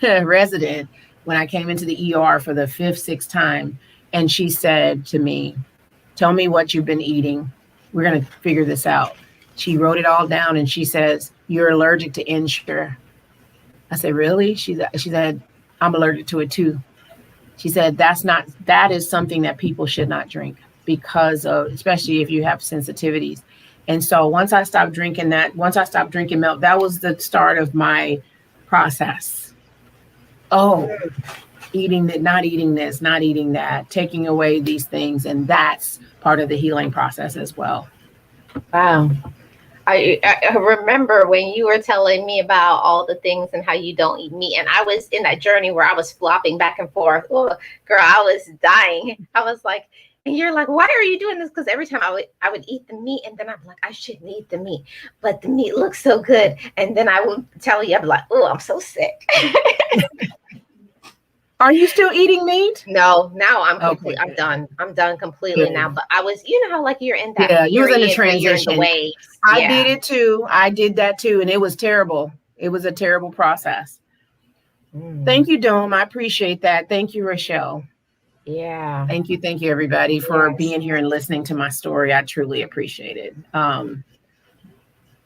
resident when I came into the ER for the fifth, sixth time. And she said to me, tell me what you've been eating. We're going to figure this out. She wrote it all down and she says, you're allergic to Ensure. I said, really? She said, I'm allergic to it too. She said, that is something that people should not drink because of, especially if you have sensitivities. And so once I stopped drinking milk, that was the start of my process. Oh, eating that, not eating this, not eating that, taking away these things. And that's part of the healing process as well. Wow. I remember when you were telling me about all the things and how you don't eat meat, and I was in that journey where I was flopping back and forth. Oh, girl, I was dying. I was like, and you're like, why are you doing this? Because every time I would eat the meat, and then I'm like, I shouldn't eat the meat, but the meat looks so good, and then I would tell you, I'm like, oh, I'm so sick. Are you still eating meat? No, now I'm Okay, complete. I'm good. done. I'm done completely now. Good. But I was, how like you're in that Yeah, you was in the period where you're in the transition. waves. I Yeah. did it too. I did that too. And it was terrible. It was a terrible process. Mm. Thank you, Dome. I appreciate that. Thank you, Rochelle. Yeah. Thank you, everybody, for Yes. being here and listening to my story. I truly appreciate it.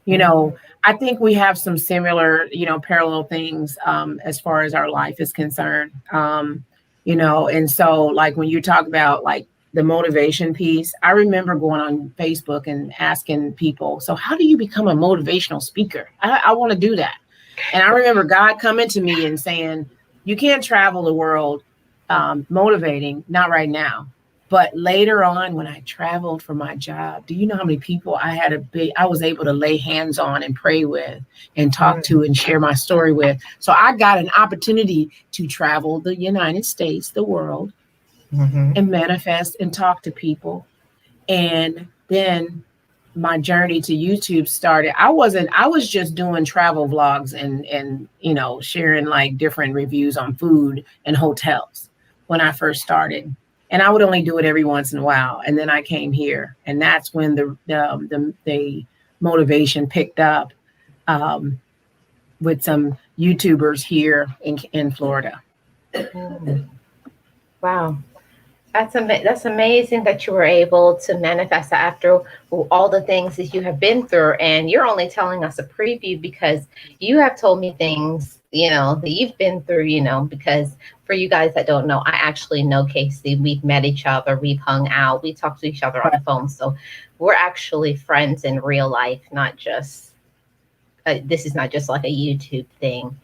You Mhm. know, I think we have some similar, parallel things as far as our life is concerned. And so like when you talk about like the motivation piece, I remember going on Facebook and asking people, so how do you become a motivational speaker? I want to do that. And I remember God coming to me and saying, you can't travel the world motivating, not right now. But later on, when I traveled for my job, do you know how many people I was able to lay hands on and pray with and talk Mm. to and share my story with? So I got an opportunity to travel the United States, the world, Mhm. and manifest and talk to people. And then my journey to YouTube started. I was just doing travel vlogs and sharing like different reviews on food and hotels when I first started. And I would only do it every once in a while. And then I came here, and that's when the motivation picked up um, with some YouTubers here in Florida. Mm. Wow. That's amazing that you were able to manifest that after all the things that you have been through, and you're only telling us a preview because you have told me things that you've been through. Because for you guys that don't know, I actually know Casey. We've met each other, we've hung out, we talk to each other on the phone, so we're actually friends in real life, not just this is not just like a YouTube thing.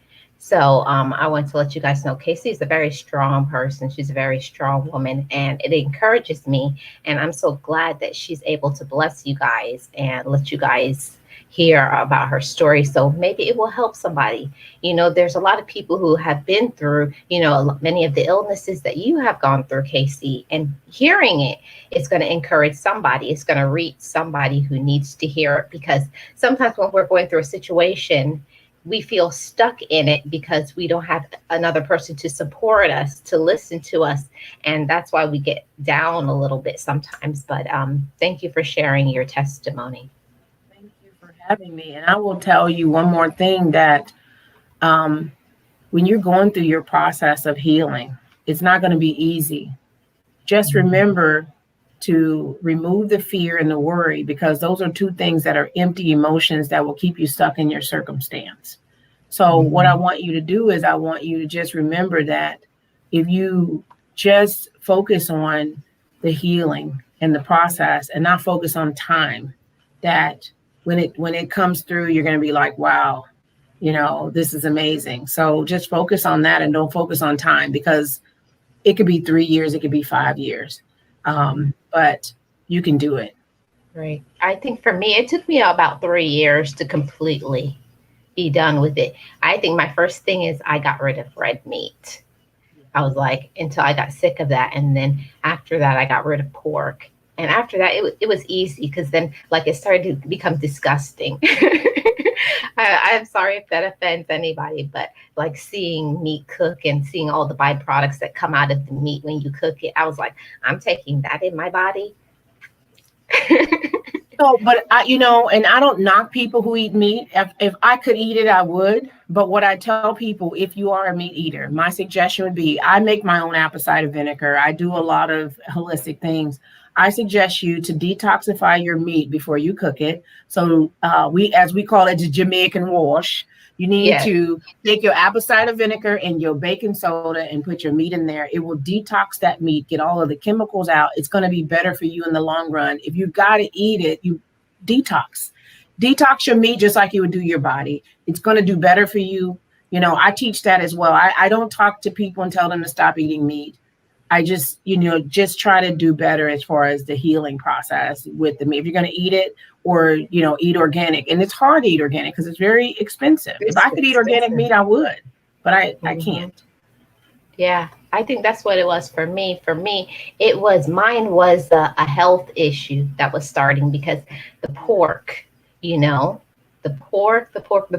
So I want to let you guys know Casey is a very strong person. She's a very strong woman, and it encourages me. And I'm so glad that she's able to bless you guys and let you guys hear about her story. So maybe it will help somebody. There's a lot of people who have been through, many of the illnesses that you have gone through, Casey, and hearing it is going to encourage somebody. It's going to reach somebody who needs to hear it, because sometimes when we're going through a situation, we feel stuck in it because we don't have another person to support us, to listen to us. And that's why we get down a little bit sometimes. But thank you for sharing your testimony. Thank you for having me. And I will tell you one more thing, that when you're going through your process of healing, it's not going to be easy. Just remember to remove the fear and the worry, because those are two things that are empty emotions that will keep you stuck in your circumstance. So what I want you to do is, I want you to just remember that if you just focus on the healing and the process and not focus on time, that when it comes through, you're going to be like, wow, this is amazing. So just focus on that and don't focus on time, because it could be 3 years, it could be 5 years. But you can do it. Right. I think for me, it took me about 3 years to completely be done with it. I think my first thing is I got rid of red meat. I was like, until I got sick of that. And then after that, I got rid of pork. And after that, it was easy, because then like it started to become disgusting. I'm sorry if that offends anybody, but like seeing meat cook and seeing all the byproducts that come out of the meat when you cook it, I was like, I'm taking that in my body. So, but and I don't knock people who eat meat. If I could eat it, I would. But what I tell people, if you are a meat eater, my suggestion would be, I make my own apple cider vinegar. I do a lot of holistic things. I suggest you to detoxify your meat before you cook it. So as we call it, the Jamaican wash. You need to take your apple cider vinegar and your baking soda and put your meat in there. It will detox that meat, get all of the chemicals out. It's going to be better for you in the long run. If you got to eat it, you detox your meat just like you would do your body. It's going to do better for you. I teach that as well. I don't talk to people and tell them to stop eating meat. I just, just try to do better as far as the healing process with the meat. If you're going to eat it, or, eat organic. And it's hard to eat organic because it's very expensive. If I could eat organic meat, I would, but I can't. Yeah, I think that's what it was for me. For me, mine was a health issue that was starting, because the pork, the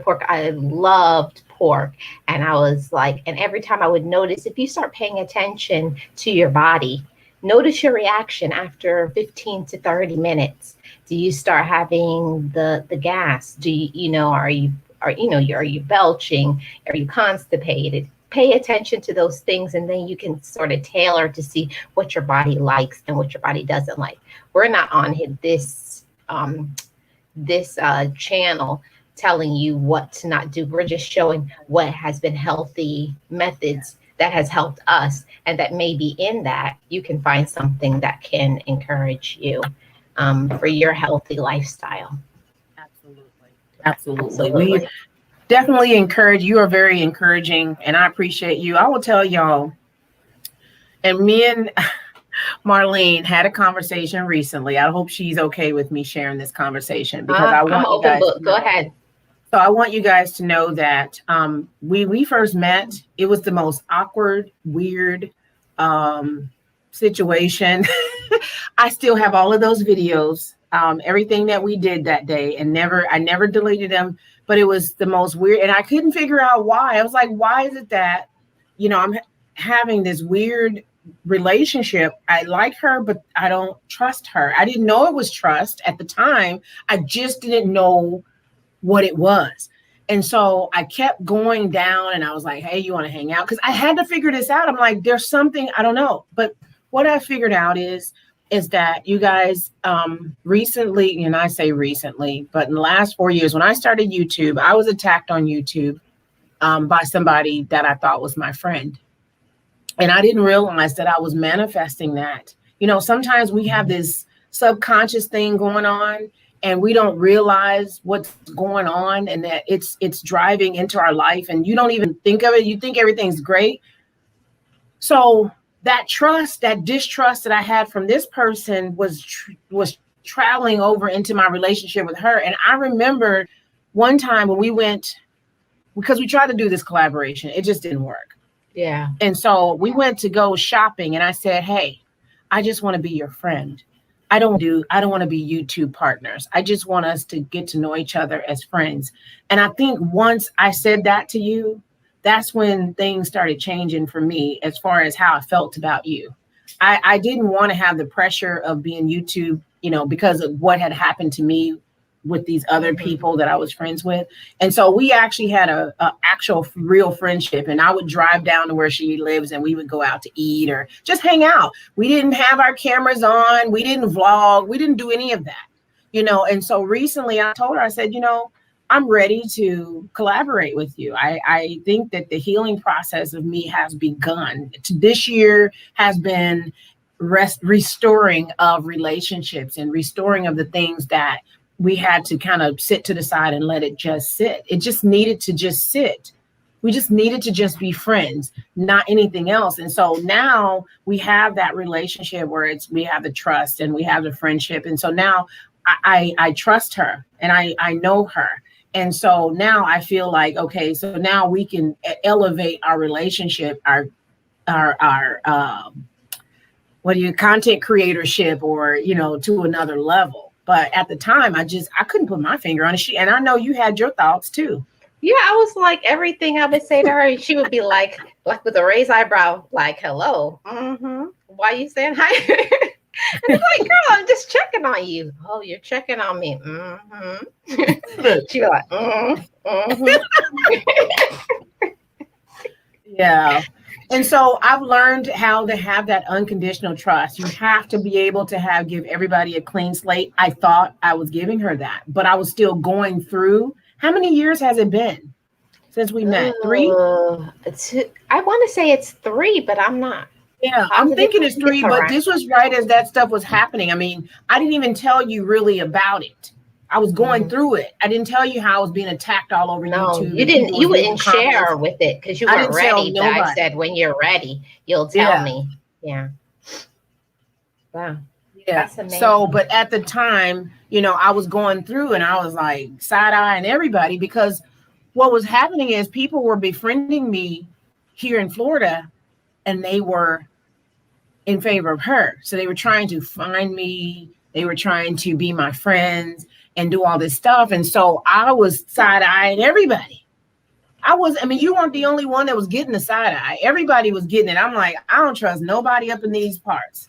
pork, I loved pork. And I was like, and every time I would notice, if you start paying attention to your body, notice your reaction after 15 to 30 minutes. Do you start having the gas? Do you, are you belching? Are you constipated? Pay attention to those things, and then you can sort of tailor to see what your body likes and what your body doesn't like. We're not on this channel telling you what to not do. We're just showing what has been healthy methods that has helped us, and that maybe in that you can find something that can encourage you for your healthy lifestyle. Absolutely. We definitely encourage. You are very encouraging, and I appreciate you. I will tell y'all, and me and Marlene had a conversation recently. I hope she's okay with me sharing this conversation, because I want I'm you guys open book. Go ahead. So I want you guys to know that we first met. It was the most awkward, weird situation. I still have all of those videos, everything that we did that day, and I never deleted them. But it was the most weird, and I couldn't figure out why. I was like, why is it that, I'm having this weird relationship? I like her, but I don't trust her. I didn't know it was trust at the time. I just didn't know what it was. And so I kept going down, and I was like, hey, you want to hang out? Because I had to figure this out. I'm like, there's something, I don't know. But what I figured out is that you guys recently, and I say recently, but in the last 4 years, when I started YouTube, I was attacked on YouTube by somebody that I thought was my friend. And I didn't realize that I was manifesting that. Sometimes we have this subconscious thing going on, and we don't realize what's going on, and that it's driving into our life, and you don't even think of it. You think everything's great. So that trust, that distrust that I had from this person was traveling over into my relationship with her. And I remember one time when we went, because we tried to do this collaboration, it just didn't work. Yeah. And so we went to go shopping, and I said, "Hey, I just want to be your friend. I don't want to be YouTube partners. I just want us to get to know each other as friends." And I think once I said that to you, that's when things started changing for me as far as how I felt about you. I didn't want to have the pressure of being YouTube, because of what had happened to me with these other people that I was friends with. And so we actually had a actual real friendship, and I would drive down to where she lives and we would go out to eat or just hang out. We didn't have our cameras on. We didn't vlog. We didn't do any of that, And so recently I told her, I said, I'm ready to collaborate with you. I think that the healing process of me has begun. This year has been restoring of relationships and restoring of the things that we had to kind of sit to the side and let it just sit. It just needed to just sit. We just needed to just be friends, not anything else. And so now we have that relationship where we have the trust and we have the friendship. And so now I trust her and I know her. And so now I feel like, okay, so now we can elevate our relationship, our content creatorship, or, to another level. But at the time, I couldn't put my finger on it. And I know you had your thoughts too. Yeah, I was like, everything I would say to her, she would be like with a raised eyebrow, like, hello. Why you saying hi? And it's like, girl, I'm just checking on you. Oh, you're checking on me. She was like, Yeah. And so I've learned how to have that unconditional trust. You have to be able to give everybody a clean slate. I thought I was giving her that, but I was still going through. How many years has it been since we met? 3? I want to say it's 3, but I'm not. Yeah, I'm thinking it's 3, but this was right as that stuff was happening. I mean, I didn't even tell you really about it. I was going through it. I didn't tell you how I was being attacked all over YouTube. You didn't. You wouldn't share with it because you weren't ready. But I said, when you're ready, you'll tell me. Yeah. Wow. Yeah. That's amazing. So, but at the time, I was going through, and I was like side-eyeing everybody, because what was happening is people were befriending me here in Florida, and they were in favor of her. So they were trying to find me. They were trying to be my friends and do all this stuff. And so I was side-eyeing everybody. You weren't the only one that was getting the side eye. Everybody was getting it. I'm like, I don't trust nobody up in these parts.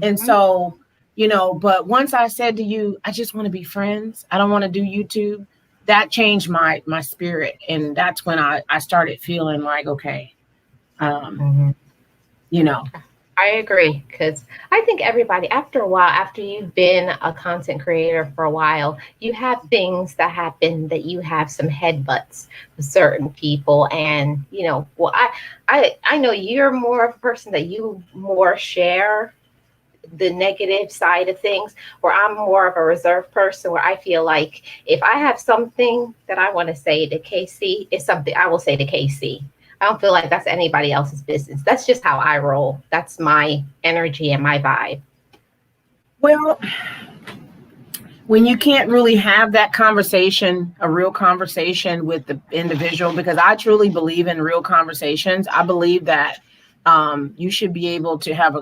And so, but once I said to you, I just want to be friends. I don't want to do YouTube. That changed my spirit. And that's when I started feeling like, okay, I agree, because I think everybody, after a while, after you've been a content creator for a while, you have things that happen that you have some headbutts with certain people. And, I know you're more of a person that you more share the negative side of things, where I'm more of a reserved person, where I feel like if I have something that I want to say to KC, it's something I will say to KC. I don't feel like that's anybody else's business. That's just how I roll. That's my energy and my vibe. Well, when you can't really have that conversation, a real conversation with the individual, because I truly believe in real conversations. I believe that you should be able to have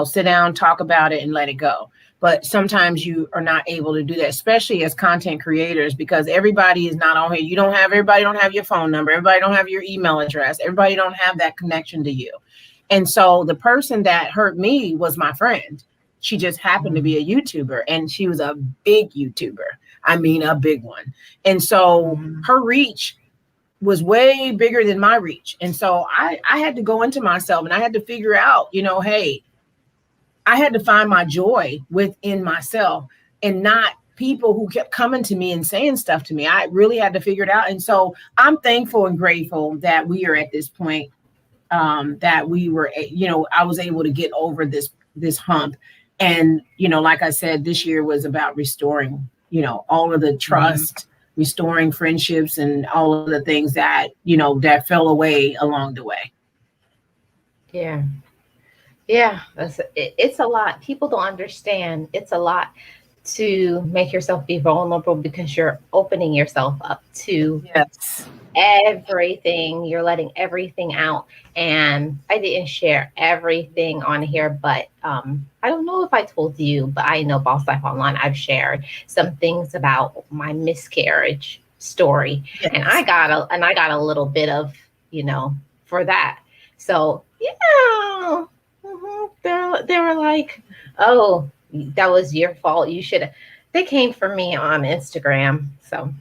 sit down, talk about it, and let it go. But sometimes you are not able to do that, especially as content creators, because everybody is not on here. Everybody don't have your phone number. Everybody don't have your email address. Everybody don't have that connection to you. And so the person that hurt me was my friend. She just happened to be a YouTuber, and she was a big YouTuber. I mean, a big one. And so her reach was way bigger than my reach. And so I had to go into myself, and I had to figure out, hey, I had to find my joy within myself, and not people who kept coming to me and saying stuff to me. I really had to figure it out. And so I'm thankful and grateful that we are at this point, that we were, I was able to get over this hump And, like I said, this year was about restoring, all of the trust, restoring friendships and all of the things that, that fell away along the way. Yeah. Yeah, it's a lot. People don't understand. It's a lot to make yourself be vulnerable because you're opening yourself up to Yes. everything. You're letting everything out. And I didn't share everything on here, but I don't know if I told you, but I know Boss Life Online, I've shared some things about my miscarriage story. And Yes. I got a little bit of, for that. So yeah. They were like, oh, that was your fault. You should have. They came for me on Instagram. So,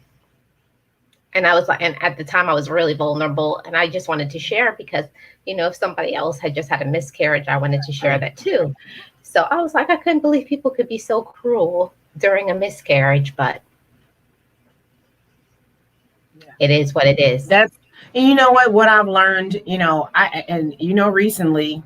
and I was like, and at the time I was really vulnerable and I just wanted to share because, if somebody else had just had a miscarriage, I wanted to share that too. So I was like, I couldn't believe people could be so cruel during a miscarriage, but it is what it is. That's, and you know what I've learned, recently,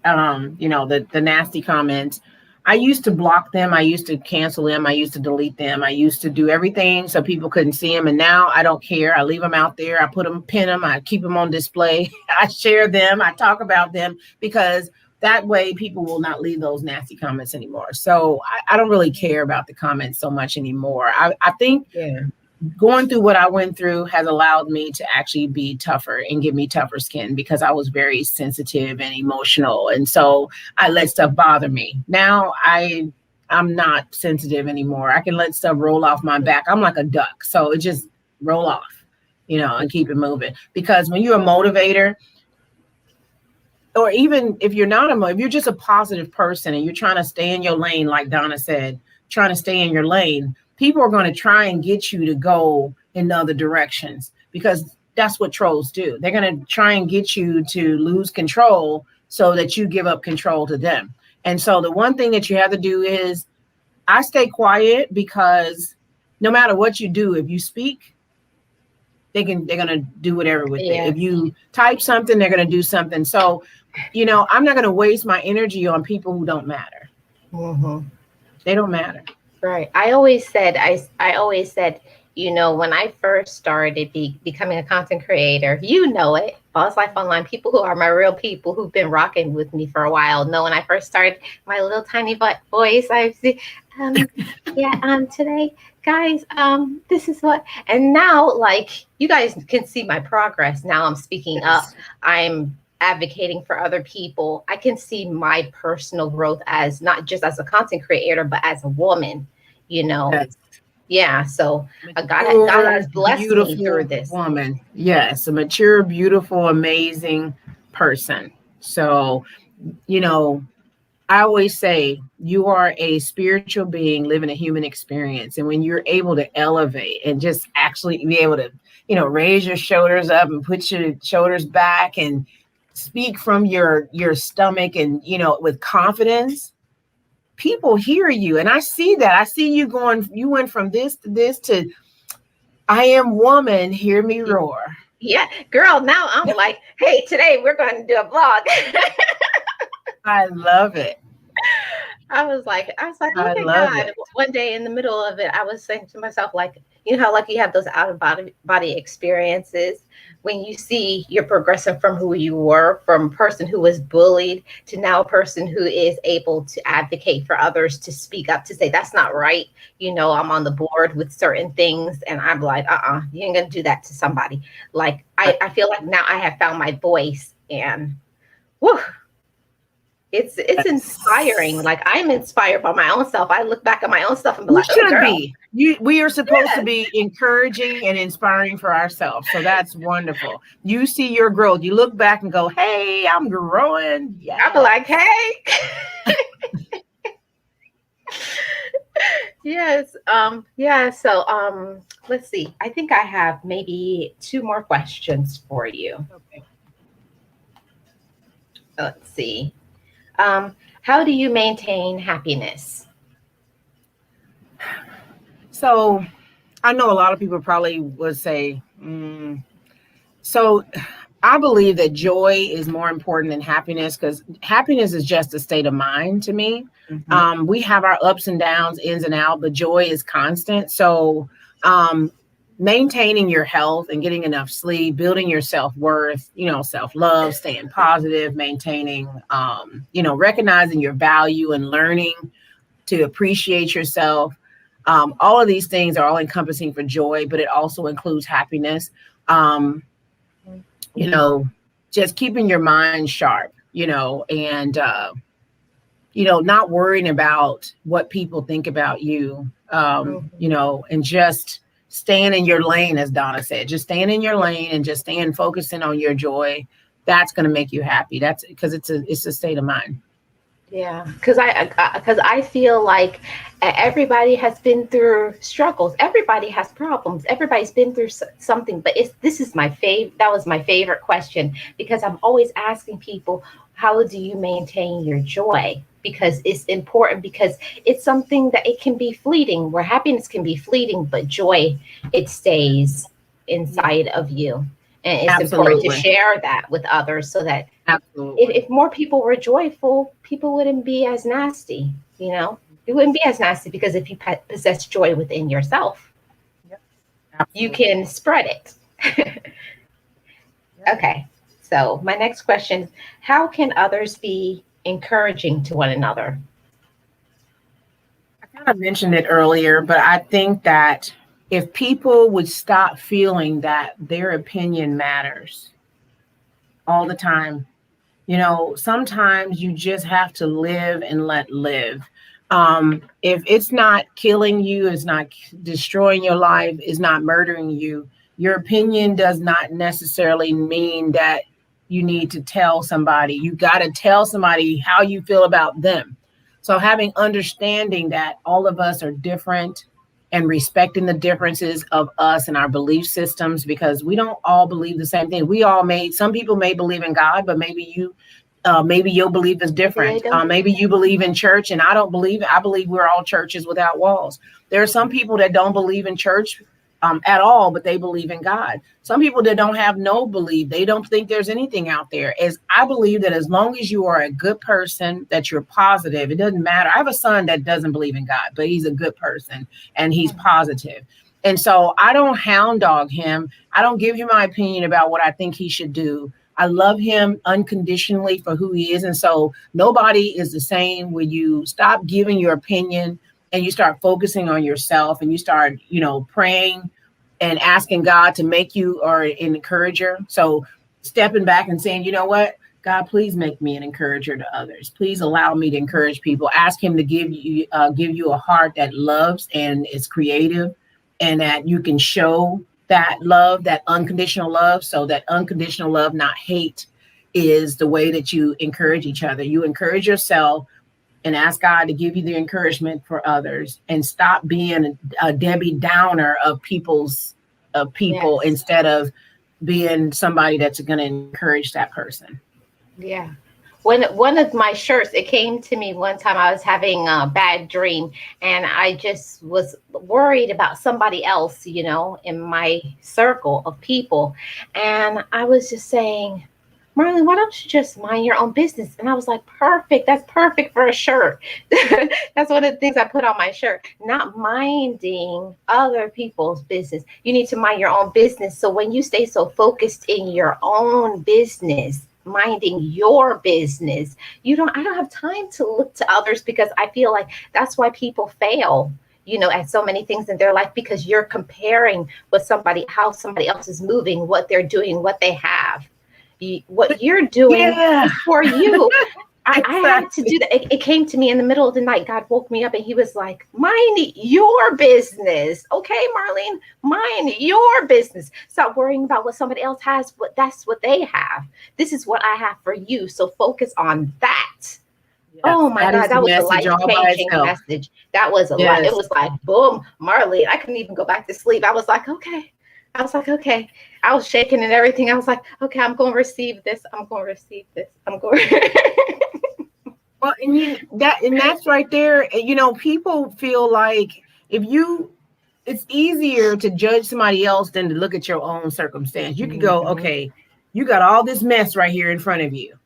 the nasty comments. I used to block them. I used to cancel them. I used to delete them. I used to do everything so people couldn't see them. And now I don't care. I leave them out there. I put them, pin them. I keep them on display. I share them. I talk about them because that way people will not leave those nasty comments anymore. So I don't really care about the comments so much anymore. I think Yeah. going through what I went through has allowed me to actually be tougher and give me tougher skin because I was very sensitive and emotional. And so I let stuff bother me. Now I'm not sensitive anymore. I can let stuff roll off my back. I'm like a duck. So it just roll off, and keep it moving. Because when you're a motivator, or even if you're not if you're just a positive person and you're trying to stay in your lane, like Donna said, trying to stay in your lane, people are going to try and get you to go in other directions because that's what trolls do. They're going to try and get you to lose control so that you give up control to them. And so the one thing that you have to do is I stay quiet because no matter what you do, if you speak, they're going to do whatever with it. If you type something, they're going to do something. So, I'm not going to waste my energy on people who don't matter. Mm-hmm. They don't matter. Right. I always said, when I first started becoming a content creator, it, Boss Life Online, people who are my real people who've been rocking with me for a while know when I first started my little tiny voice, today, guys, this is what, and now, like, you guys can see my progress. Now I'm speaking up. I'm advocating for other people. I can see my personal growth as not just as a content creator, but as a woman, Yes. Yeah. So God has blessed me through this. Woman. Yes. A mature, beautiful, amazing person. So, I always say you are a spiritual being living a human experience. And when you're able to elevate and just actually be able to, raise your shoulders up and put your shoulders back and speak from your stomach and, with confidence, people hear you. And I see that. I see you went from this to this to I am woman, hear me roar. Yeah, girl, now I'm like, hey, today we're going to do a vlog. I love it. I was like, oh my God. It. One day in the middle of it, I was saying to myself, like, how like you have those out of body experiences when you see you're progressing from who you were, from a person who was bullied to now a person who is able to advocate for others, to speak up, to say that's not right. I'm on the board with certain things and I'm like, you ain't gonna do that to somebody. Like, I feel like now I have found my voice and whew, it's inspiring. Like, I'm inspired by my own self. I look back at my own stuff and be like, oh, girl. We are supposed to be encouraging and inspiring for ourselves. So that's wonderful. You see your growth. You look back and go, hey, I'm growing. Yeah. I'm like, hey. Yes. Yeah. So let's see. I think I have maybe 2 more questions for you. Okay. Let's see. How do you maintain happiness? So I know a lot of people probably would say, so I believe that joy is more important than happiness, because happiness is just a state of mind to me. Mhm. We have our ups and downs, ins and out, but joy is constant. So, um, maintaining your health and getting enough sleep, building your self worth, self love, staying positive, maintaining, recognizing your value and learning to appreciate yourself. All of these things are all encompassing for joy, but it also includes happiness. Um, you know, just keeping your mind sharp, and not worrying about what people think about you, Mhm. and just staying in your lane, as Donna said, just staying in your lane and just staying focusing on your joy. That's going to make you happy. That's because it's a state of mind. Yeah, because I feel like everybody has been through struggles. Everybody has problems. Everybody's been through something. But this is my favorite. That was my favorite question because I'm always asking people, how do you maintain your joy? Because it's important. Because it's something that it can be fleeting. Where happiness can be fleeting, but joy, it stays Yeah, inside of you, and it's important to absolutely. share that with others so that Absolutely. if more people were joyful, people wouldn't be as nasty, you know? It wouldn't be as nasty because if you possess joy within yourself, Yep. you Absolutely. can spread it. Yep. Okay. So, my next question, how can others be encouraging to one another? I kind of mentioned it earlier, but I think that if people would stop feeling that their opinion matters all the time, sometimes you just have to live and let live. If it's not killing you, it's not destroying your life, it's not murdering you, your opinion does not necessarily mean that you need to tell somebody. You got to tell somebody how you feel about them. So having understanding that all of us are different and respecting the differences of us and our belief systems, because we don't all believe the same thing. Some people may believe in God, but maybe your belief is Maybe they different. don't. Maybe you believe in church and I don't believe it. I believe we're all churches without walls. There are some people that don't believe in church at all, but they believe in God. Some people that don't have no belief, they don't think there's anything out there. As I believe that as long as you are a good person, that you're positive, it doesn't matter. I have a son that doesn't believe in God, but he's a good person and he's positive. And so I don't hound dog him. I don't give him my opinion about what I think he should do. I love him unconditionally for who he is. And so nobody is the same when you stop giving your opinion and you start focusing on yourself and you start, praying and asking God to make you or an encourager. So stepping back and saying, you know what? God, please make me an encourager to others. Please allow me to encourage people. Ask Him to give you a heart that loves and is creative, and that you can show that love, that unconditional love. So that unconditional love, not hate, is the way that you encourage each other. You encourage yourself and ask God to give you the encouragement for others, and stop being a Debbie Downer of people Yes. instead of being somebody that's going to encourage that person. Yeah. One of my shirts, it came to me one time. I was having a bad dream, and I just was worried about somebody else, in my circle of people. And I was just saying, Marlene, why don't you just mind your own business? And I was like, perfect. That's perfect for a shirt. That's one of the things I put on my shirt. Not minding other people's business. You need to mind your own business. So when you stay so focused in your own business, minding your business, I don't have time to look to others, because I feel like that's why people fail, at so many things in their life, because you're comparing how somebody else is moving, what they're doing, what they have. What you're doing Yeah, is for you. I had to exactly. do that. It came to me in the middle of the night. God woke me up and he was like, mind your business. Okay, Marlene, mind your business. Stop worrying about what somebody else has. That's what they have. This is what I have for you. So focus on that. Oh Yes, my that God, is the that was a message life all by changing itself. message. That was a lot. It Yes. was like, boom, Marlene. I couldn't even go back to sleep. I was like, okay. I was like, okay. I was shaking and everything. I was like, okay, I'm going to receive this. I'm going to receive this. I'm going. Well, and that's right there. People feel like if you, it's easier to judge somebody else than to look at your own circumstance. You could go, Mhm. okay, You got all this mess right here in front of you.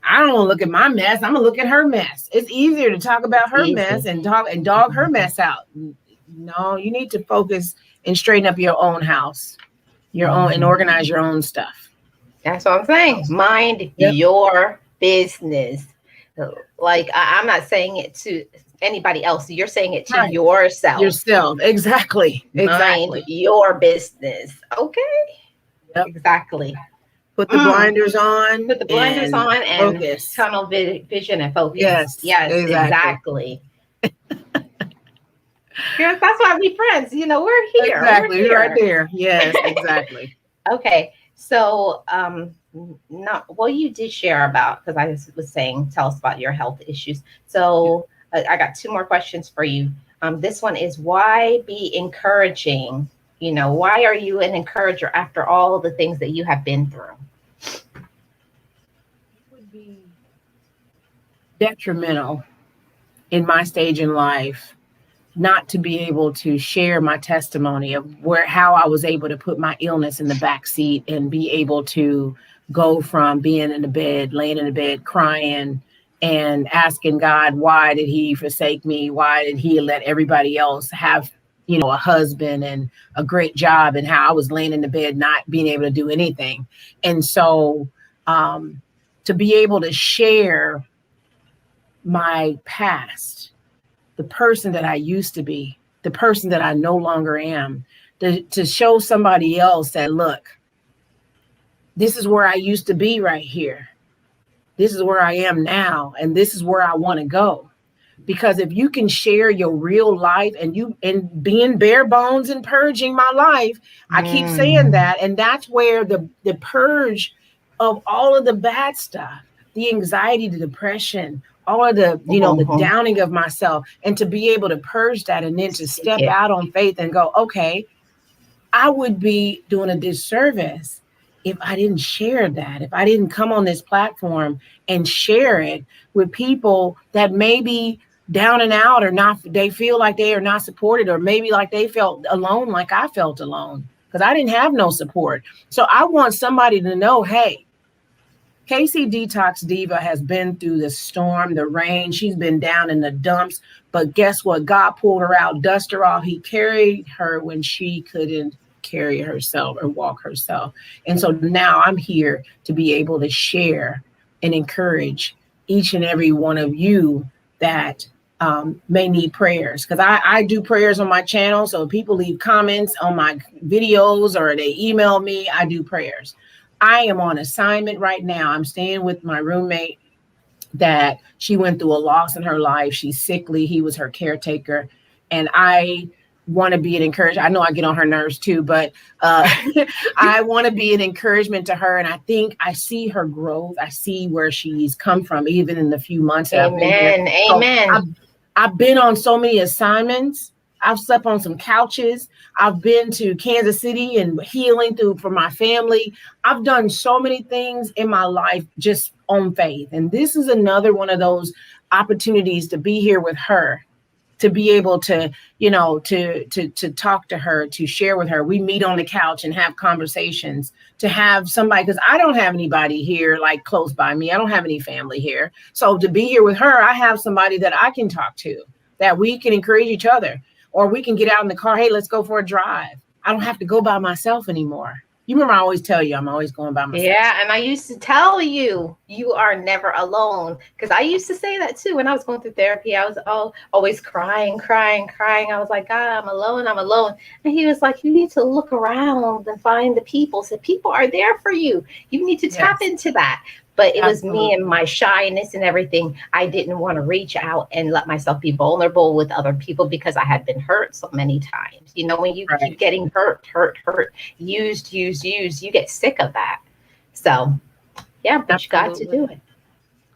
I don't want to look at my mess. I'm gonna look at her mess. It's easier to talk about her mess Easy. and dog her mess out. No, you need to focus and straighten up your own house, your own, and Mhm. organize your own stuff. That's what I'm saying. Mind Yep. your business. Like I'm not saying it to anybody else. You're saying it to Right. yourself. Yourself. Exactly. Mind Exactly. your business. Okay. Yep. Exactly. Put the Mm. blinders on Put the blinders and on and focus. tunnel vision and focus. Yes, Yes, exactly. exactly. Yes, that's why we friends. We're here. We're Exactly. Right here. there. Yes, exactly. Okay. So, not well. You did share about because I was saying, tell us about your health issues. So, I got two more questions for you. This one is why be encouraging? Why are you an encourager after all the things that you have been through? It would be detrimental in my stage in life not to be able to share my testimony of how I was able to put my illness in the back seat and be able to go from being in the bed, laying in the bed, crying and asking God, why did he forsake me? Why did he let everybody else have, a husband and a great job, and how I was laying in the bed, not being able to do anything. And so, to be able to share my past, the person that I used to be, the person that I no longer am, to show somebody else that, look, this is where I used to be right here. This is where I am now. And this is where I want to go. Because if you can share your real life and being bare bones and purging my life, I keep saying Mm. that. And that's where the purge of all of the bad stuff, the anxiety, the depression, all of the Mhm. downing of myself, and to be able to purge that and then to Speak step it. out on faith and go, okay, I would be doing a disservice if I didn't share that, if I didn't come on this platform and share it with people that maybe down and out or not, they feel like they are not supported, or maybe like they felt alone, like I felt alone because I didn't have no support. So I want somebody to know, hey, Kcdetox Diva has been through the storm, the rain. She's been down in the dumps. But guess what? God pulled her out, dusted her off. He carried her when she couldn't carry herself or walk herself. And so now I'm here to be able to share and encourage each and every one of you that may need prayers. Because I do prayers on my channel. So if people leave comments on my videos or they email me, I do prayers. I am on assignment right now. I'm staying with my roommate that she went through a loss in her life. She's sickly. He was her caretaker. And I want to be an encouragement. I know I get on her nerves too, but I want to be an encouragement to her. And I think I see her growth. I see where she's come from, even in the few months that I've been here. Amen. So Amen. I've been on so many assignments. I've slept on some couches. I've been to Kansas City and healing through for my family. I've done so many things in my life just on faith. And this is another one of those opportunities to be here with her, to be able to, to talk to her, to share with her. We meet on the couch and have conversations, to have somebody, because I don't have anybody here like close by me. I don't have any family here. So to be here with her, I have somebody that I can talk to, that we can encourage each other, or we can get out in the car. Hey, let's go for a drive. I don't have to go by myself anymore. You remember I always tell you I'm always going by myself. Yeah, and I used to tell you you are never alone because I used to say that too when I was going through therapy. I was always crying, crying, crying. I was like, God, I'm alone, I'm alone. And he was like, you need to look around and find the people. So people are there for you. You need to tap Yes, into that. But it was me and absolutely. my shyness and everything. I didn't want to reach out and let myself be vulnerable with other people because I had been hurt so many times. When you keep Right. getting hurt, hurt, hurt, used, used, used, you get sick of that. So, yeah, but you got to do Absolutely.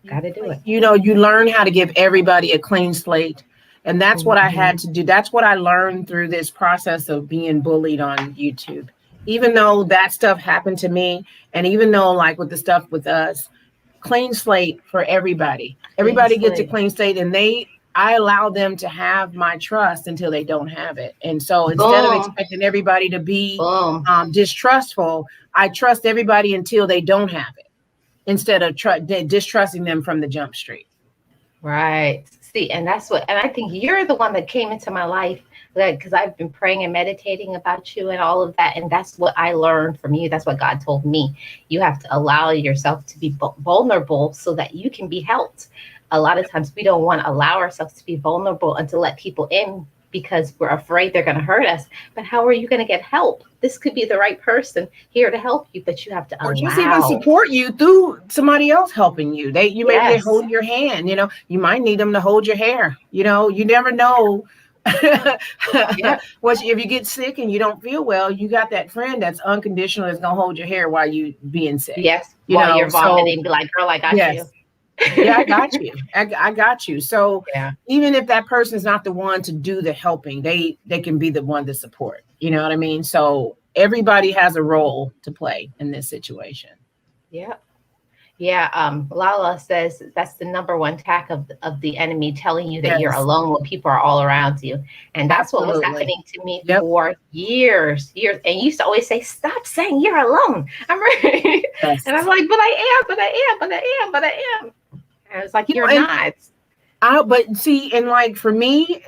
it. Got to do it. You learn how to give everybody a clean slate. And that's what I Mhm. had to do. That's what I learned through this process of being bullied on YouTube. Even though that stuff happened to me, and even though, like with the stuff with us, clean slate for everybody. Clean Everybody gets a slate. clean slate, and I allow them to have my trust until they don't have it. And so instead of Boom. expecting everybody to be Boom. distrustful, I trust everybody until they don't have it, instead of distrusting them from the jump street. Right. See, and that's what, and I think you're the one that came into my life, because I've been praying and meditating about you and all of that. And that's what I learned from you. That's what God told me. You have to allow yourself to be vulnerable so that you can be helped. A lot of times we don't want to allow ourselves to be vulnerable and to let people in because we're afraid they're going to hurt us. But how are you going to get help? This could be the right person here to help you, but you have to Or just even allow. support you through somebody else helping you. Maybe they Yes. hold your hand, you might need them to hold your hair. You never know. Yep. If you get sick and you don't feel well, you got that friend that's unconditional, that's gonna hold your hair while you being sick. Yes. While you're So vomiting, be like, girl, I got you. yes. Yeah, I got you. I got you. So Yeah. even if that person's not the one to do the helping, they can be the one to support. You know what I mean? So everybody has a role to play in this situation. Yeah. Yeah. Lala says that's the number one attack of the enemy, telling you that you're Yes, alone when people are all around you. And that's what was absolutely. happening to me Yep. for years, years. And you used to always say, stop saying you're alone. I'm ready. Yes. And I'm like, but I am, but I am, but I am, but I am. And it's like, you're And not. but see, and like for me,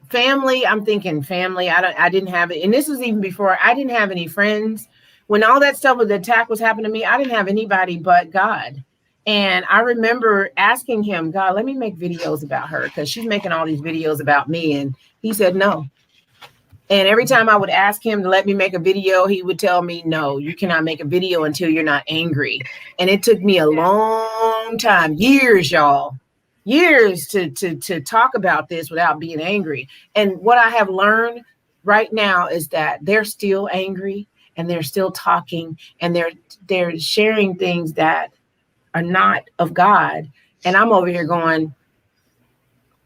family, I'm thinking family. I didn't have it. And this was even before I didn't have any friends. When all that stuff with the attack was happening to me, I didn't have anybody but God. And I remember asking him, God, let me make videos about her, because she's making all these videos about me. And he said, no. And every time I would ask him to let me make a video, he would tell me, no, you cannot make a video until you're not angry. And it took me a long time, years, y'all, years to talk about this without being angry. And what I have learned right now is that they're still angry, and they're still talking, and they're sharing things that are not of God. And I'm over here going,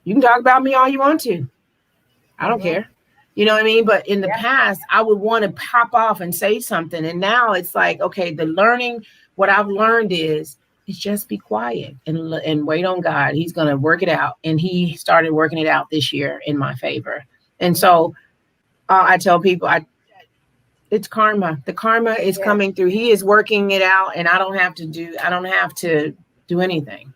you can talk about me all you want to. I don't Mhm. care. You know what I mean? But in the Yeah. past, I would want to pop off and say something. And now it's like, okay, what I've learned is just be quiet and wait on God. He's going to work it out. And he started working it out this year in my favor. And so I tell people, it's karma. The karma is Yes. coming through. He is working it out, and I don't have to do anything.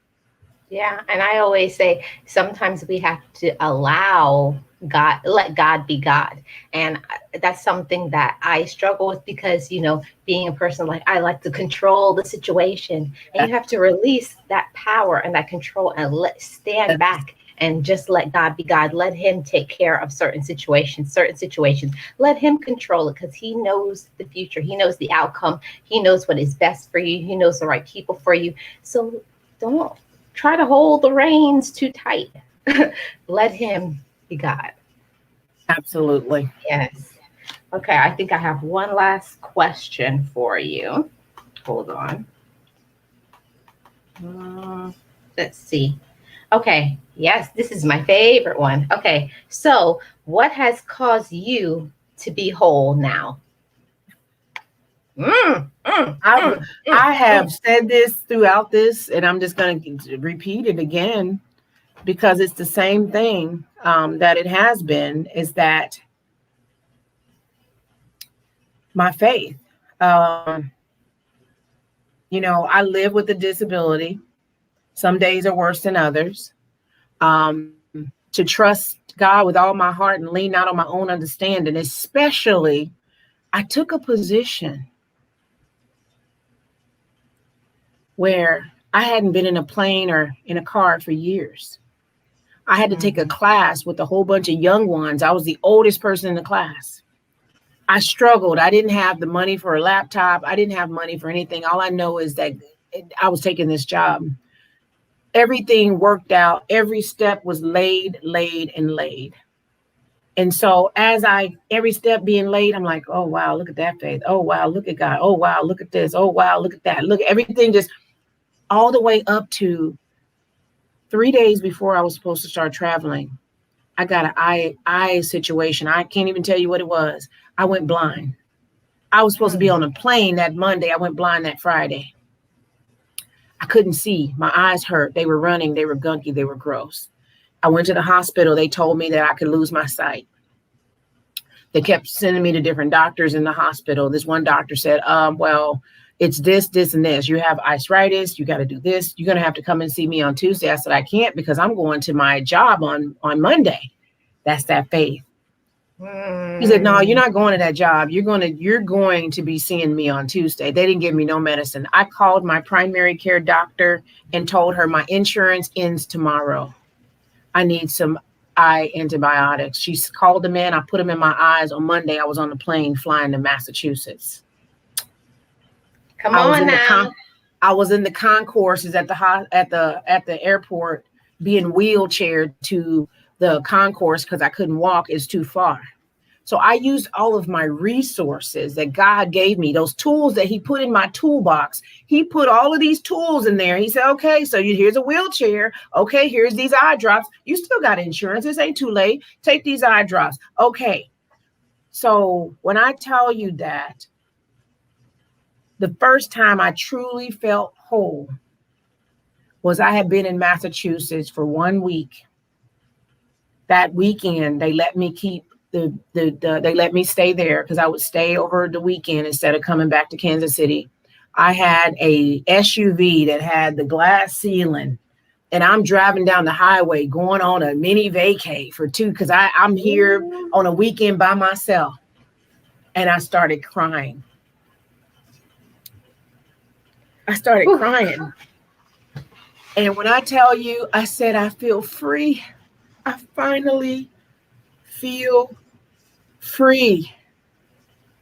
Yeah, and I always say sometimes we have to allow God, let God be God. And that's something that I struggle with because, being a person like I like to control the situation, and you have to release that power and that control and stand back and just let God be God. Let him take care of certain situations. Let him control it because he knows the future. He knows the outcome. He knows what is best for you. He knows the right people for you. So don't try to hold the reins too tight. Let him be God. Absolutely. Yes. Okay, I think I have one last question for you. Hold on. Let's see. Okay, yes, this is my favorite one. Okay, so what has caused you to be whole now? Mm, mm, I mm, mm, I have mm. said this throughout this, and I'm just going to repeat it again, because it's the same thing that it has been, is that my faith. Um, I live with a disability. Some days are worse than others. To trust God with all my heart and lean not on my own understanding, especially I took a position where I hadn't been in a plane or in a car for years. I had to take a Mhm. class with a whole bunch of young ones. I was the oldest person in the class. I struggled. I didn't have the money for a laptop. I didn't have money for anything. All I know is that I was taking this job. Everything worked out. Every step was laid, and laid. And so every step being laid, I'm like, oh, wow, look at that faith. Oh, wow, look at God. Oh, wow, look at this. Oh, wow, look at that. Look, everything just all the way up to 3 days before I was supposed to start traveling. I got an eye situation. I can't even tell you what it was. I went blind. I was supposed to be Mm. on a plane that Monday. I went blind that Friday. I couldn't see. My eyes hurt. They were running. They were gunky. They were gross. I went to the hospital. They told me that I could lose my sight. They kept sending me to different doctors in the hospital. This one doctor said, well, it's this, this, and this. You have arthritis. You got to do this. You're going to have to come and see me on Tuesday. I said, I can't because I'm going to my job on Monday. That's that faith. He said, no, you're not going to that job. You're going to be seeing me on Tuesday. They didn't give me no medicine. I called my primary care doctor and told her my insurance ends tomorrow. I need some eye antibiotics. She called them in. I put them in my eyes. On Monday, I was on the plane flying to Massachusetts. Come on now. I was in the concourses at the airport, being wheelchaired to the concourse because I couldn't walk. It's too far. So I used all of my resources that God gave me, those tools that he put in my toolbox. He put all of these tools in there. He said, okay, so here's a wheelchair. Okay, here's these eye drops. You still got insurance. This ain't too late. Take these eye drops. Okay. So when I tell you that, the first time I truly felt whole was I had been in Massachusetts for 1 week. That weekend, they let me keep they let me stay there because I would stay over the weekend instead of coming back to Kansas City. I had a SUV that had the glass ceiling, and I'm driving down the highway going on a mini vacay for 2 because I'm here on a weekend by myself. And I started crying. Crying. And when I tell you, I said, I feel free. I finally feel free.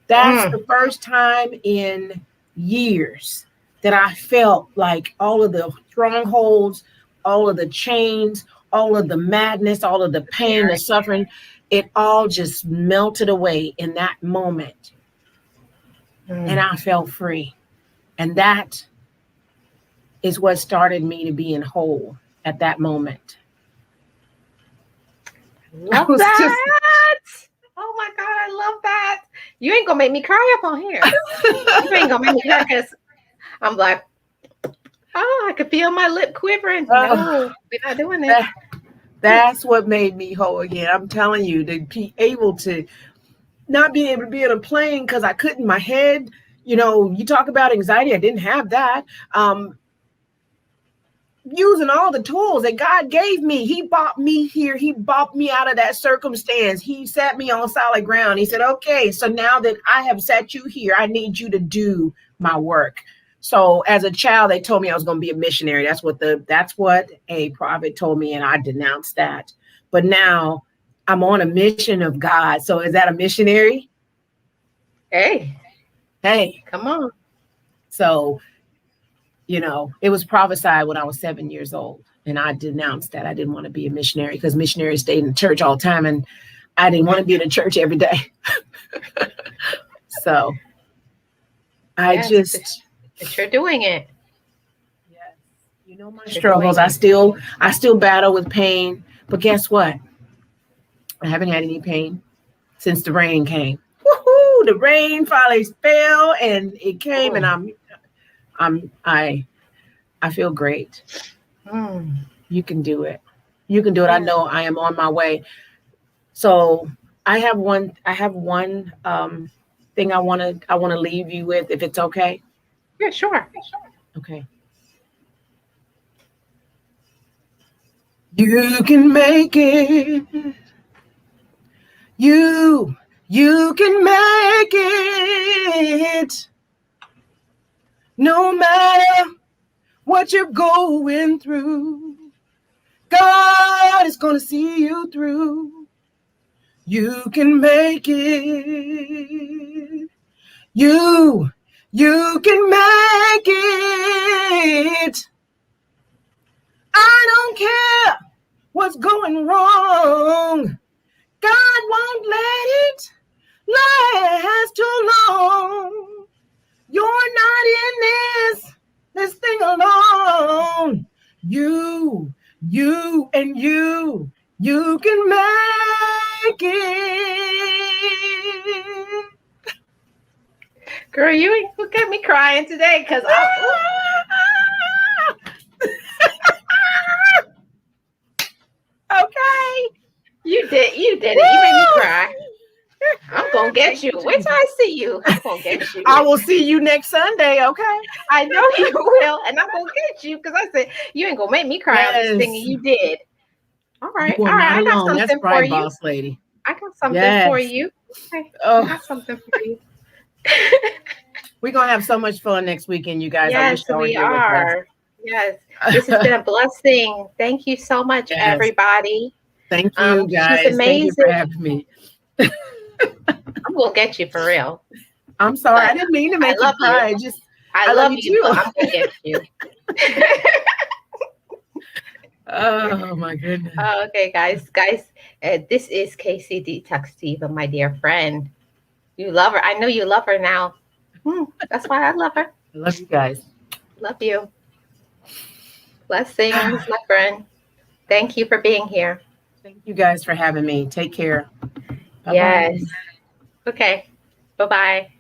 That's the first time in years that I felt like all of the strongholds, all of the chains, all of the madness, all of the pain, the suffering, it all just melted away in that moment. And I felt free. And that is what started me to being whole at that moment. Love that. Oh my God, I love that. You ain't gonna make me cry up on here. You ain't gonna make me cry because I'm like, oh, I could feel my lip quivering. No, we're not doing that. That's what made me whole again. I'm telling you, to be able to not be able to be on a plane because I couldn't, my head, you talk about anxiety. I didn't have that. Using all the tools that God gave me. He brought me here. He brought me out of that circumstance. He set me on solid ground. He said, okay, so now that I have set you here, I need you to do my work. So as a child, they told me I was going to be a missionary. That's what a prophet told me, and I denounced that. But now I'm on a mission of God. So is that a missionary? Hey, come on. So it was prophesied when I was 7 years old, and I denounced that. I didn't want to be a missionary because missionaries stayed in the church all the time, and I didn't want to be in the church every day. So but you're doing it. Yes. My struggles. I still battle with pain, but guess what? I haven't had any pain since the rain came. Woohoo! The rain finally fell, and it came, and I feel great. You can do it. You can do it. I know I am on my way. So I have one thing I want to leave you with, if it's okay. Yeah, sure. Okay. You can make it. You can make it. No matter what you're going through, God is going to see you through. You can make it. You can make it. I don't care what's going wrong. God won't let it last too long. You're not in this thing alone. You can make it. Girl, you got me crying today because okay. did it. You made me cry. I'm gonna get Thank you. you, Wait till Jesus. I see you. I'm gonna get you. I will see you next Sunday, okay? I know you will, and I'm gonna get you because I said you ain't gonna make me cry on this thing, and Yes. you did. You All are right. not I got alone. That's something for right, you. boss lady. I got something for Yes. you. Okay, I Oh, got something for you. we're gonna have so much fun next weekend, you guys. I wish Yes, y'all were we here with us. are. Yes, this has been a blessing. Thank you so much, Yes. everybody. Thank you, She's guys. Thank you for amazing. having me. I'm gonna get you for real, I'm sorry. I but didn't mean to I make you love you. cry. Just I I love love you you, but too. I'm gonna get you. Oh my goodness. Okay, guys, this is Kcdetox Diva, my dear friend. You love her. I know you love her now. That's why I love her. I love you guys. Love you. Blessings, my friend. Thank you for being here. Thank you guys for having me. Take care. Bye bye. Yes. Okay. Bye bye.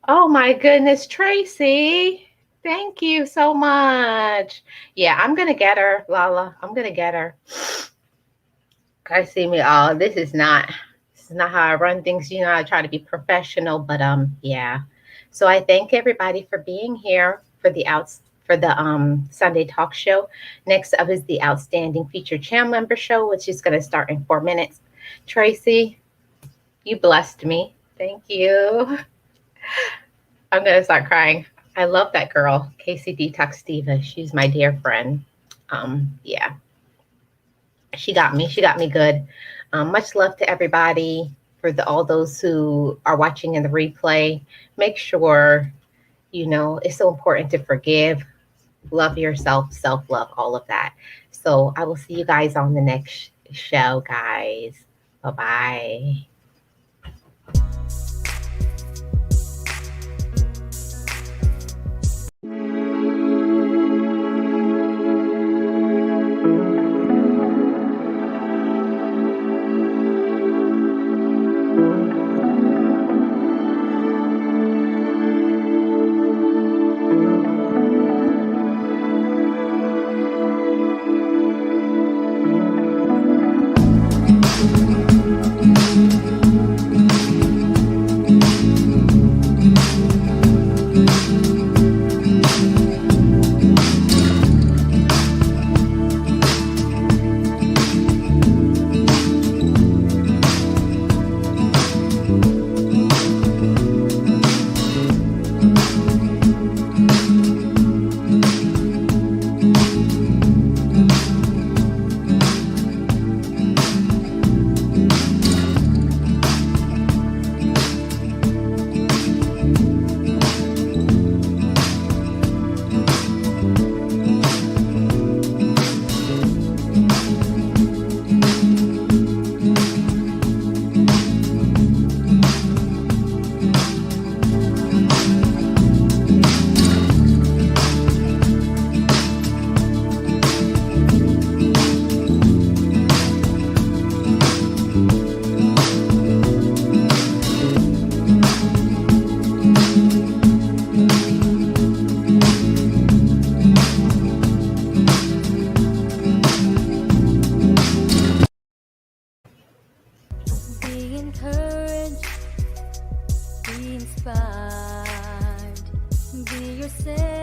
Oh my goodness, Tracy. Thank you so much. Yeah, I'm gonna get her, Lala. I'm gonna get her. Guys see me. Oh, this is not how I run things. You know, I try to be professional, but yeah. So I thank everybody for being here for the Sunday talk show. Next up is the outstanding featured channel member show, which is gonna start in 4 minutes. Tracy, you blessed me. Thank you. I'm gonna start crying. I love that girl, Kcdetox Diva. She's my dear friend. Yeah, she got me. She got me good. Much love to everybody. For all those who are watching in the replay, make sure you know it's so important to forgive, love yourself, self love, all of that. So I will see you guys on the next show, guys. Bye bye. Be encouraged, be inspired, be yourself.